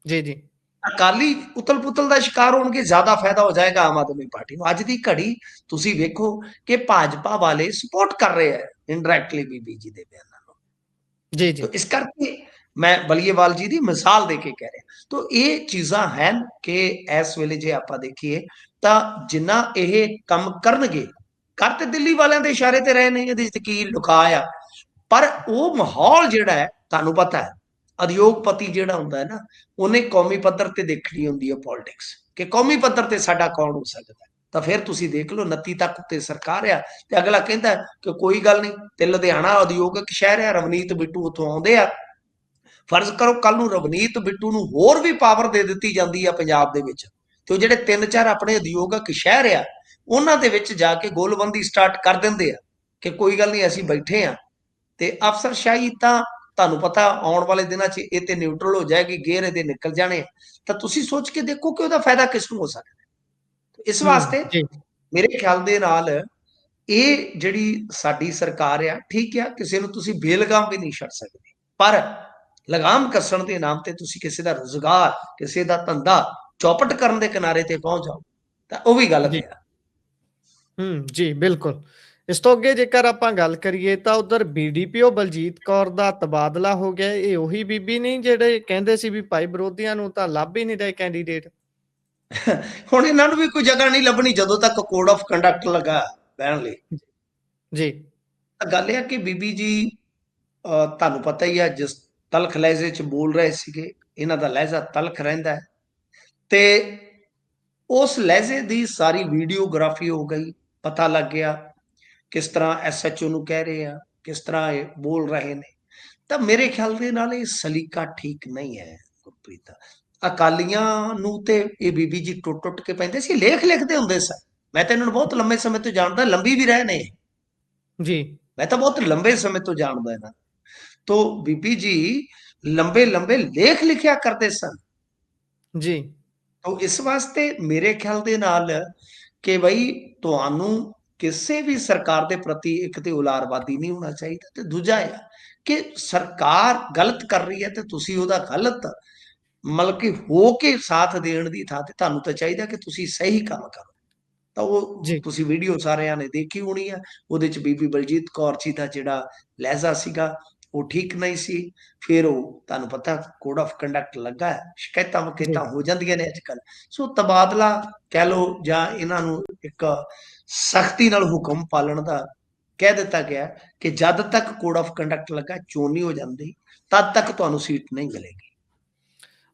ਜੀ, ਜੀ, ਅਕਾਲੀ ਉਤਲ-ਪੁਤਲ ਦਾ ਸ਼ਿਕਾਰ ਹੋਣਗੇ, ਜ਼ਿਆਦਾ ਫਾਇਦਾ ਹੋ ਜਾਏਗਾ ਆਮ ਆਦਮੀ ਪਾਰਟੀ ਨੂੰ। ਅੱਜ ਦੀ ਘੜੀ ਤੁਸੀਂ ਵੇਖੋ ਕਿ ਭਾਜਪਾ ਵਾਲੇ ਸਪੋਰਟ ਕਰ ਰਹੇ ਹੈ ਇਨਡਾਇਰੈਕਟਲੀ ਬੀਬੀ ਜੀ ਦੇ ਬਿਆਨਾਂ ਨੂੰ। ਜੀ, ਤੋ ਜੀ, ਇਸ ਕਰਕੇ ਮੈਂ ਬਲੀਏਵਾਲ ਜੀ ਦੀ ਮਿਸਾਲ ਦੇ ਕੇ ਕਹਿ ਰਿਹਾ। ਤੋ ਇਹ ਚੀਜ਼ਾਂ ਹਨ ਕਿ ਇਸ ਵੇਲੇ ਜੇ ਆਪਾਂ ਦੇਖੀਏ ਤਾਂ ਜਿੰਨਾ ਇਹ ਕੰਮ ਕਰਨਗੇ, ਕਰ ਤੇ ਦਿੱਲੀ ਵਾਲਿਆਂ ਦੇ ਇਸ਼ਾਰੇ ਤੇ ਰਹੇ ਨੇ, ਇਹਦੇ ਵਿੱਚ ਕੀ ਲੁਕਾ ਆ। ਪਰ ਉਹ ਮਾਹੌਲ ਜਿਹੜਾ ਹੈ, ਤੁਹਾਨੂੰ ਪਤਾ ਹੈ ਉਦਯੋਗਪਤੀ ਜਿਹੜਾ ਹੁੰਦਾ ਹੈ ਨਾ, ਉਹਨੇ ਕੌਮੀ ਪੱਧਰ ਤੇ ਦੇਖਣੀ ਹੁੰਦੀ ਹੈ ਪੋਲਿਟਿਕਸ, ਕਿ ਕੌਮੀ ਪੱਧਰ ਤੇ ਸਾਡਾ ਕੌਣ ਹੋ ਸਕਦਾ ਹੈ। ਤਾਂ ਫਿਰ ਤੁਸੀਂ ਦੇਖ ਲਓ 29 ਤੱਕ ਉੱਤੇ ਸਰਕਾਰ ਆ ਤੇ ਅਗਲਾ ਕਹਿੰਦਾ ਕਿ ਕੋਈ ਗੱਲ ਨਹੀਂ, ਤੇ ਲੁਧਿਆਣਾ ਉਦਯੋਗਿਕ ਸ਼ਹਿਰ ਆ, ਰਵਨੀਤ ਬਿੱਟੂ ਉੱਥੋਂ ਆਉਂਦੇ ਆ। ਫਰਜ਼ ਕਰੋ ਕੱਲ ਨੂੰ ਰਵਨੀਤ ਬਿੱਟੂ ਨੂੰ ਹੋਰ ਵੀ ਪਾਵਰ ਦੇ ਦਿੱਤੀ ਜਾਂਦੀ ਆ ਪੰਜਾਬ ਦੇ ਵਿੱਚ, ਤੇ ਉਹ ਜਿਹੜੇ 3-4 ਆਪਣੇ ਉਦਯੋਗਿਕ ਸ਼ਹਿਰ ਆ, ਉਹਨਾਂ ਦੇ ਵਿੱਚ ਜਾ ਕੇ ਗੋਲਬੰਦੀ ਸਟਾਰਟ ਕਰ ਦਿੰਦੇ ਆ ਕਿ ਕੋਈ ਗੱਲ ਨਹੀਂ, ਅਸੀਂ ਬੈਠੇ ਆ। ਤੇ ਅਫਸਰਸ਼ਾਹੀ ਤਾਂ ਤੁਹਾਨੂੰ ਪਤਾ ਆਉਣ ਵਾਲੇ ਦਿਨਾਂ 'ਚ ਇਹ ਤੇ ਨਿਊਟਰਲ ਹੋ ਜਾਏਗੀ, ਗੇਅਰ ਇਹਦੇ ਨਿਕਲ ਜਾਣੇ। ਤਾਂ ਤੁਸੀਂ ਸੋਚ ਕੇ ਦੇਖੋ ਕਿ ਉਹਦਾ ਫਾਇਦਾ ਕਿਸ ਨੂੰ ਹੋ ਸਕਦਾ। ਇਸ ਵਾਸਤੇ ਜੀ, ਮੇਰੇ ਖਿਆਲ ਦੇ ਨਾਲ ਇਹ ਜਿਹੜੀ ਸਾਡੀ ਸਰਕਾਰ ਆ, ਠੀਕ ਆ, ਕਿਸੇ ਨੂੰ ਤੁਸੀਂ ਬੇਲਗਾਮ ਵੀ ਨਹੀਂ ਛੱਡ ਸਕਦੇ, ਪਰ ਲਗਾਮ ਕੱਸਣ ਦੇ ਨਾਮ ਤੇ ਤੁਸੀਂ ਕਿਸੇ ਦਾ ਰੁਜ਼ਗਾਰ, ਕਿਸੇ ਦਾ ਧੰਦਾ ਚੌਪਟ ਕਰਨ ਦੇ ਕਿਨਾਰੇ ਤੇ ਪਹੁੰਚ ਜਾਓ ਤਾਂ ਉਹ ਵੀ ਗਲਤ ਜੀ, ਆ। ਜੀ, ਬਿਲਕੁਲ। ਇਸ ਤੋਂ ਅੱਗੇ ਜੇਕਰ ਆਪਾਂ ਗੱਲ ਕਰੀਏ ਤਾਂ ਉਧਰ ਬੀਡੀਪੀਓ ਬਲਜੀਤ ਕੌਰ ਦਾ ਤਬਾਦਲਾ ਹੋ ਗਿਆ। ਇਹ ਉਹੀ ਬੀਬੀ ਨਹੀਂ ਜਿਹੜੇ ਕਹਿੰਦੇ ਸੀ ਵੀ ਭਾਈ ਵਿਰੋਧੀਆਂ ਨੂੰ ਤਾਂ ਲੱਭ ਹੀ ਨਹੀਂ ਰਹੇ ਕੈਂਡੀਡੇਟ? ਹੁਣ ਇਹਨਾਂ ਨੂੰ ਵੀ ਕੋਈ ਜਗ੍ਹਾ ਨਹੀਂ ਲੱਭਣੀ ਜਦੋਂ ਤੱਕ ਕੋਡ ਆਫ ਕੰਡਕਟ ਲੱਗਾ ਬਹਿਣ ਲਈ। ਜੀ, ਗੱਲ ਇਹ ਆ ਕਿ ਬੀਬੀ ਜੀ ਤੁਹਾਨੂੰ ਪਤਾ ਹੀ ਆ, ਜਿਸ ਤਲਖ ਲਹਿਜੇ 'ਚ ਬੋਲ ਰਹੇ ਸੀਗੇ, ਇਹਨਾਂ ਦਾ ਲਹਿਜਾ ਤਲਖ ਰਹਿੰਦਾ ਹੈ ਤੇ ਉਸ ਲਹਿਜੇ ਦੀ ਸਾਰੀ ਵੀਡੀਓਗ੍ਰਾਫੀ ਹੋ ਗਈ, ਪਤਾ ਲੱਗ ਗਿਆ ਕਿਸ ਤਰ੍ਹਾਂ ਐਸਐਚਓ ਨੂੰ ਕਹਿ ਰਹੇ ਆ, ਕਿਸ ਤਰ੍ਹਾਂ ਇਹ ਬੋਲ ਰਹੇ ਨੇ। ਤਾਂ ਮੇਰੇ ਖਿਆਲ ਦੇ ਨਾਲ ਇਹ ਸਲੀਕਾ ਠੀਕ ਨਹੀਂ ਹੈ ਗੁਰਪ੍ਰੀਤ। ਅਕਾਲੀਆਂ ਨੂੰ ਤੇ ਇਹ ਬੀਬੀ ਜੀ ਟੁੱਟ ਕੇ ਪੈਂਦੇ ਸੀ, ਲੇਖ ਲਿਖਦੇ ਹੁੰਦੇ ਸਨ। ਮੈਂ ਤਾਂ ਇਹਨਾਂ ਨੂੰ ਬਹੁਤ ਲੰਬੇ ਸਮੇਂ ਤੋਂ ਜਾਣਦਾ, ਲੰਬੀ ਵੀ ਰਹੇ ਨੇ, ਜੀ, ਮੈਂ ਤਾਂ ਬਹੁਤ ਲੰਬੇ ਸਮੇਂ ਤੋਂ ਜਾਣਦਾ ਇਹਨਾਂ। ਤੋ ਬੀਬੀ ਜੀ ਲੰਬੇ ਲੰਬੇ ਲੇਖ ਲਿਖਿਆ ਕਰਦੇ ਸਨ। ਜੀ, ਤੋ ਇਸ ਵਾਸਤੇ ਮੇਰੇ ਖਿਆਲ ਦੇ ਨਾਲ ਕਿ ਬਈ ਤੁਹਾਨੂੰ ਕਿਸੇ ਵੀ ਸਰਕਾਰ ਦੇ ਪ੍ਰਤੀ ਇੱਕ ਤੇ ਉਲਾਰਵਾਦੀ ਨਹੀਂ ਹੋਣਾ ਚਾਹੀਦਾ, ਤੇ ਦੂਜਾ ਹੈ ਕਿ ਸਰਕਾਰ ਗਲਤ ਕਰ ਰਹੀ ਹੈ ਤੇ ਤੁਸੀਂ ਉਹਦਾ ਗਲਤ ਮਤਲਬ ਕਿ ਹੋ ਕੇ ਸਾਥ ਦੇਣ ਦੀ ਥਾਂ ਤੇ ਤੁਹਾਨੂੰ ਤਾਂ ਚਾਹੀਦਾ ਕਿ ਤੁਸੀਂ ਸਹੀ ਕੰਮ ਕਰੋ। ਤਾਂ ਉਹ ਜੀ, ਤੁਸੀਂ ਵੀਡੀਓ ਸਾਰਿਆਂ ਨੇ ਦੇਖੀ ਹੋਣੀ ਆ, ਉਹਦੇ ਚ ਬੀਬੀ ਬਲਜੀਤ ਕੌਰ ਜੀ ਦਾ ਜਿਹੜਾ ਲਹਿਜ਼ਾ ਸੀਗਾ ਉਹ ਠੀਕ ਨਹੀਂ ਸੀ। ਫਿਰ ਉਹ ਤੁਹਾਨੂੰ ਪਤਾ ਕੋਡ ਆਫ ਕੰਡਕਟ ਲੱਗਾ, ਸ਼ਿਕਾਇਤਾਂ ਜੀ, ਵਕੈਤਾਂ ਹੋ ਜਾਂਦੀਆਂ ਨੇ ਅੱਜ ਕੱਲ੍ਹ। ਸੋ ਤਬਾਦਲਾ ਕਹਿ ਲਓ ਜਾਂ ਇਹਨਾਂ ਨੂੰ ਇੱਕ ਸਖਤੀ ਨਾਲ ਹੁਕਮ ਪਾਲਣ ਦਾ ਕਹਿ ਦਿੱਤਾ ਗਿਆ ਕਿ ਜਦ ਤੱਕ ਕੋਡ ਆਫ ਕੰਡਕਟ ਲੱਗਾ, ਚੋਣ ਨਹੀਂ ਹੋ ਜਾਂਦੀ, ਤਦ ਤੱਕ ਤੁਹਾਨੂੰ ਸੀਟ ਨਹੀਂ ਮਿਲੇਗੀ।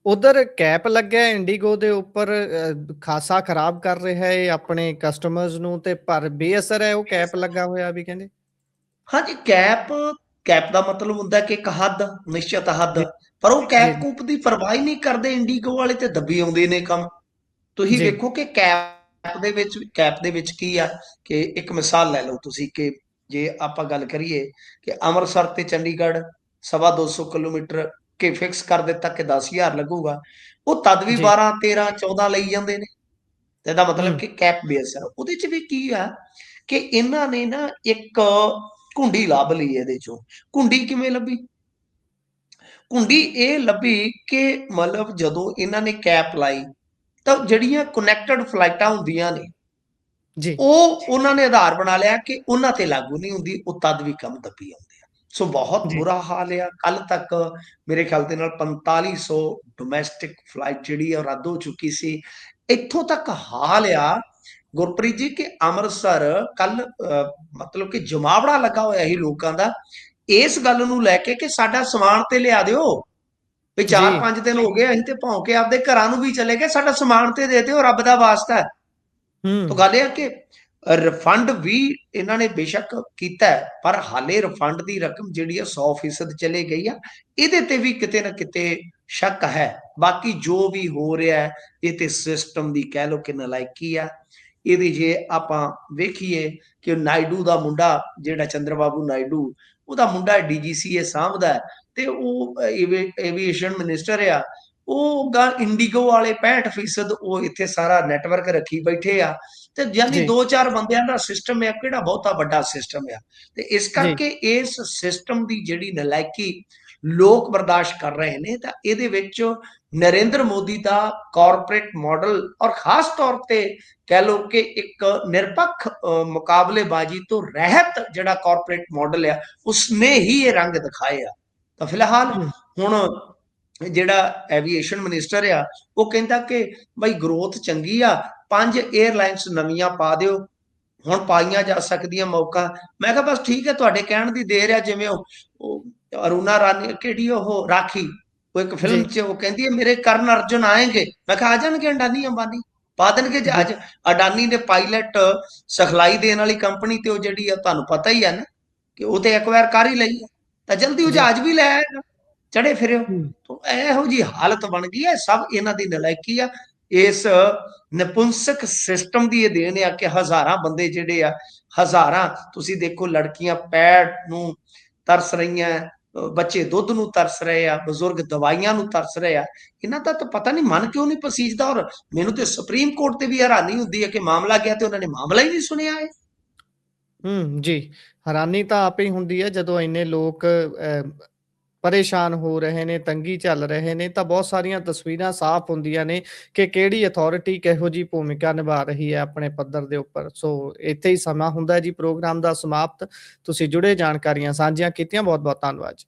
ਉਧਰ ਕੈਪ ਲੱਗਿਆ ਇੰਡੀਗੋ ਦੇ ਉੱਪਰ, ਖਾਸਾ ਖਰਾਬ ਕਰ ਰਿਹਾ ਹੈ ਆਪਣੇ ਕਸਟਮਰਸ ਨੂੰ, ਤੇ ਪਰ ਬੇਅਸਰ ਹੈ ਉਹ ਕੈਪ ਲੱਗਾ ਹੋਇਆ ਵੀ ਕਹਿੰਦੇ। ਹਾਂਜੀ, ਕੈਪ ਦਾ ਮਤਲਬ ਹੁੰਦਾ ਕਿ ਇੱਕ ਹੱਦ, ਨਿਸ਼ਚਿਤ ਹੱਦ, ਜੀ, ਪਰ ਉਹ ਜੀ, ਕੈਪ ਕੂਪ ਦੀ ਪਰਵਾਹ ਹੀ ਨਹੀਂ ਕਰਦੇ ਇੰਡੀਗੋ ਵਾਲੇ, ਤੇ ਦੱਬੀ ਆਉਂਦੇ ਨੇ ਕੰਮ। ਤੁਸੀਂ ਜੀ, ਵੇਖੋ ਕਿ ਕੈਪ ਦੇ ਵਿੱਚ ਕੀ ਆ, ਕਿ ਇੱਕ ਮਿਸਾਲ ਲੈ ਲਓ ਤੁਸੀਂ ਕਿ ਜੇ ਆਪਾਂ ਗੱਲ ਕਰੀਏ ਕਿ ਅੰਮ੍ਰਿਤਸਰ ਤੇ ਚੰਡੀਗੜ੍ਹ 250 ਕਿਲੋਮੀਟਰ ਕੇ ਫਿਕਸ ਕਰ ਦਿੱਤਾ ਕਿ 10,000 ਲੱਗੂਗਾ, ਉਹ ਤਦ ਵੀ ਜੀ, 12 13 14 ਲਈ ਜਾਂਦੇ ਨੇ। ਤੇ ਇਹਦਾ ਮਤਲਬ ਹੂੰ, ਕਿ ਕੈਪ ਬੇਸ ਆ। ਉਹਦੇ ਚ ਵੀ ਕੀ ਆ ਕਿ ਇਹਨਾਂ ਨੇ ਨਾ ਇੱਕ ਘੁੰਡੀ ਲੱਭ ਲਈ ਇਹਦੇ ਚੋਂ। ਘੁੰਡੀ ਕਿਵੇਂ ਲੱਭੀ? ਕੁੰਡੀ ਇਹ ਲੱਭੀ ਕਿ ਮਤਲਬ ਜਦੋਂ ਇਹਨਾਂ ਨੇ ਕੈਪ ਲਾਈ ਤਾਂ ਜਿਹੜੀਆਂ ਕਨੈਕਟਡ ਫਲਾਈਟਾਂ ਹੁੰਦੀਆਂ ਨੇ ਜੀ, ਉਹ ਉਹਨਾਂ ਨੇ ਆਧਾਰ ਬਣਾ ਲਿਆ ਕਿ ਉਹਨਾਂ ਤੇ ਲਾਗੂ ਨਹੀਂ ਹੁੰਦੀ, ਉਹ ਤਦ ਵੀ ਕੰਮ ਦੱਬੀ ਆਉਂਦੇ ਆ। ਸੋ ਬਹੁਤ ਜੀ, ਬੁਰਾ ਹਾਲ ਆ। ਕੱਲ ਤੱਕ ਮੇਰੇ ਖਿਆਲ ਦੇ ਨਾਲ 4500 ਡੋਮੈਸਟਿਕ ਫਲਾਈਟ ਜਿਹੜੀ ਆ ਉਹ ਰੱਦ ਹੋ ਚੁੱਕੀ ਸੀ। ਇੱਥੋਂ ਤੱਕ ਹਾਲ ਆ ਗੁਰਪ੍ਰੀਤ ਜੀ ਕਿ ਅੰਮ੍ਰਿਤਸਰ ਕੱਲ ਮਤਲਬ ਕਿ ਜਮਾਵੜਾ ਲੱਗਾ ਹੋਇਆ ਸੀ ਲੋਕਾਂ ਦਾ ਇਸ ਗੱਲ ਨੂੰ ਲੈ ਕੇ ਕਿ ਸਾਡਾ ਸਮਾਨ ਤੇ ਲਿਆ ਦਿਓ ਵੀ ਜੀ। 4-5 ਦਿਨ ਹੋ ਗਏ ਅਸੀਂ ਤੇ ਭੌਂ ਕੇ ਆਪਦੇ ਘਰਾਂ ਨੂੰ ਵੀ ਚਲੇ ਗਏ, ਸਾਡਾ ਸਮਾਨ ਤੇ ਦੇ ਦਿਓ, ਰੱਬ ਦਾ ਵਾਸਤਾ ਹੈ। ਤਾਂ ਹੂੰ, ਗੱਲ ਇਹ ਆ ਕਿ ਰਿਫੰਡ ਵੀ ਇਹਨਾਂ ਨੇ ਬੇਸ਼ੱਕ ਕੀਤਾ ਪਰ ਹਾਲੇ ਰਿਫੰਡ ਦੀ ਰਕਮ ਜਿਹੜੀ ਆ 100% ਚਲੇ ਗਈ ਆ। ਇਹਦੇ ਤੇ ਵੀ ਕਿਤੇ ਨਾ ਕਿਤੇ ਸ਼ੱਕ ਹੈ। ਬਾਕੀ ਜੋ ਵੀ ਹੋ ਰਿਹਾ ਹੈ ਇਹ ਤੇ ਸਿਸਟਮ ਦੀ ਕਹਿ ਲਓ ਕਿ ਨਲਾਇਕੀ ਆ। ਇਹਦੀ ਜੇ ਆਪਾਂ ਵੇਖੀਏ ਕਿ ਨਾਇਡੂ ਦਾ ਮੁੰਡਾ ਜਿਹੜਾ ਚੰਦਰਬਾਬੂ ਨਾਇਡੂ ਉਹਦਾ ਮੁੰਡਾ ਡੀਜੀਸੀਏ ਸਾਂਭਦਾ ਤੇ ਉਹ ਏਵੀਏਸ਼ਨ ਮਿਨਿਸਟਰ ਆ। ਉਹ ਗਾ ਇੰਡੀਗੋ ਵਾਲੇ 65% ਉਹ ਇੱਥੇ ਸਾਰਾ ਨੈਟਵਰਕ ਰੱਖੀ ਬੈਠੇ ਆ ਤੇ ਯਾਨੀ ਜੀ, 2-4 ਬੰਦਿਆਂ ਦਾ ਸਿਸਟਮ ਹੈ, ਕਿਹੜਾ ਬਹੁਤਾ ਵੱਡਾ ਸਿਸਟਮ ਆ। ਤੇ ਇਸ ਜੀ, ਕਰਕੇ ਇਸ ਸਿਸਟਮ ਦੀ ਜਿਹੜੀ ਨਲਾਇਕੀ ਲੋਕ ਬਰਦਾਸ਼ਤ ਕਰ ਰਹੇ ਨੇ ਤਾਂ ਇਹਦੇ ਵਿੱਚ ਨਰਿੰਦਰ ਮੋਦੀ ਦਾ ਕਾਰਪੋਰੇਟ ਮਾਡਲ ਔਰ ਖਾਸ ਤੌਰ ਤੇ ਕਹਿ ਲਓ ਕਿ ਇੱਕ ਨਿਰਪੱਖ ਮੁਕਾਬਲੇਬਾਜ਼ੀ ਤੋਂ ਰਹਿਤ ਜਿਹੜਾ ਕਾਰਪੋਰੇਟ ਮਾਡਲ ਆ ਉਸਨੇ ਹੀ ਇਹ ਰੰਗ ਦਿਖਾਏ ਆ। ਤਾਂ ਫਿਲਹਾਲ ਹੂੰ, ਹੁਣ ਜਿਹੜਾ ਐਵੀਏਸ਼ਨ ਮਿਨਿਸਟਰ ਆ ਉਹ ਕਹਿੰਦਾ ਕਿ ਬਈ ਗਰੋਥ ਚੰਗੀ ਆ, 5 에ਅਰਲਾਈਨਸ ਨਵੀਆਂ ਪਾ ਦਿਓ, ਹੁਣ ਪਾਈਆਂ ਜਾ ਸਕਦੀਆਂ ਮੌਕਾ। ਮੈਂ ਕਿਹਾ ਬਸ ਠੀਕ ਹੈ, ਤੁਹਾਡੇ ਕਹਿਣ ਦੀ ਦੇਰ ਆ। ਜਿਵੇਂ ਉਹ ਅਰੁਣਾ ਰਾਣੀ ਕਿਹੜੀ ਉਹ ਰਾਖੀ ਉਹ ਇੱਕ ਫਿਲਮ ਜੀ, 'ਚ ਉਹ ਕਹਿੰਦੀ ਹੈ ਮੇਰੇ ਕਰਨ ਅਰਜੁਨ ਆਏਗੇ। ਮੈਂ ਕਿਹਾ ਆ ਜਾਣਗੇ ਅਡਾਨੀ ਅੰਬਾਨੀ ਪਾ ਦੇਣਗੇ ਜੀ, ਜਹਾਜ਼। ਅਡਾਨੀ ਦੇ ਪਾਇਲਟ ਸਿਖਲਾਈ ਦੇਣ ਵਾਲੀ ਕੰਪਨੀ ਤੇ ਉਹ ਜਿਹੜੀ ਆ ਤੁਹਾਨੂੰ ਪਤਾ ਹੀ ਹੈ ਨਾ ਕਿ ਉਹ ਤੇ ਐਕਵਾਇਰ ਕਰ ਹੀ ਲਈ ਹੈ ਤਾਂ ਜਲਦੀ ਉਹ ਜੀ, ਜਹਾਜ਼ ਵੀ ਲੈ ਆਏਗਾ, ਚੜੇ ਫਿਰਿਓ। ਹੂੰ, ਤੋ ਇਹੋ ਜੀ ਹਾਲਤ ਬਣ ਗਈ ਹੈ। ਸਭ ਇਹਨਾਂ ਦੀ ਨਲਾਇਕੀ ਆ। ਇਸ ਨਪੁੰਸਕ ਸਿਸਟਮ ਦੀ ਇਹ ਦੇਣ ਆ ਕਿ ਹਜ਼ਾਰਾਂ ਬੰਦੇ ਜਿਹੜੇ ਆ ਹਜ਼ਾਰਾਂ ਤੁਸੀਂ ਦੇਖੋ ਲੜਕੀਆਂ ਪੈਡ ਨੂੰ ਤਰਸ ਰਹੀਆਂ, ਬੱਚੇ ਦੁੱਧ ਨੂੰ ਤਰਸ ਰਹੇ ਆ, ਬਜ਼ੁਰਗ ਦਵਾਈਆਂ ਨੂੰ ਤਰਸ ਰਹੇ ਆ। ਇਹਨਾਂ ਦਾ ਤਾਂ ਪਤਾ ਨਹੀਂ ਮਨ ਕਿਉਂ ਨਹੀਂ ਪਸੀਜਦਾ। ਔਰ ਮੈਨੂੰ ਤੇ ਸੁਪਰੀਮ ਕੋਰਟ ਤੇ ਵੀ ਹੈਰਾਨੀ ਹੁੰਦੀ ਹੈ ਕਿ ਮਾਮਲਾ ਗਿਆ ਤੇ ਉਹਨਾਂ ਨੇ ਮਾਮਲਾ ਹੀ ਨਹੀਂ ਸੁਣਿਆ ਹੈ। ਹੂੰ, ਜੀ। ਹੈਰਾਨੀ ਤਾਂ ਆਪੇ ਹੀ ਹੁੰਦੀ ਹੈ ਜਦੋਂ ਇੰਨੇ ਲੋਕ ਪਰੇਸ਼ਾਨ ਹੋ ਰਹੇ ਨੇ, ਤੰਗੀ ਚੱਲ ਰਹੇ ਨੇ, ਤਾਂ ਬਹੁਤ ਸਾਰੀਆਂ ਤਸਵੀਰਾਂ ਸਾਫ਼ ਹੁੰਦੀਆਂ ਨੇ ਕਿ ਕਿਹੜੀ ਅਥਾਰਟੀ ਕਿਹੋ ਜਿਹੀ ਭੂਮਿਕਾ ਨਿਭਾ ਰਹੀ ਹੈ ਆਪਣੇ ਪੱਧਰ ਦੇ ਉੱਪਰ। ਸੋ ਇੱਥੇ ਹੀ ਸਮਾਂ ਹੁੰਦਾ ਹੈ ਜੀ ਪ੍ਰੋਗਰਾਮ ਦਾ ਸਮਾਪਤ। ਤੁਸੀਂ ਜੁੜੇ ਜਾਣਕਾਰੀਆਂ ਸਾਂਝੀਆਂ ਕੀਤੀਆਂ, ਬਹੁਤ-ਬਹੁਤ ਧੰਨਵਾਦ ਜੀ।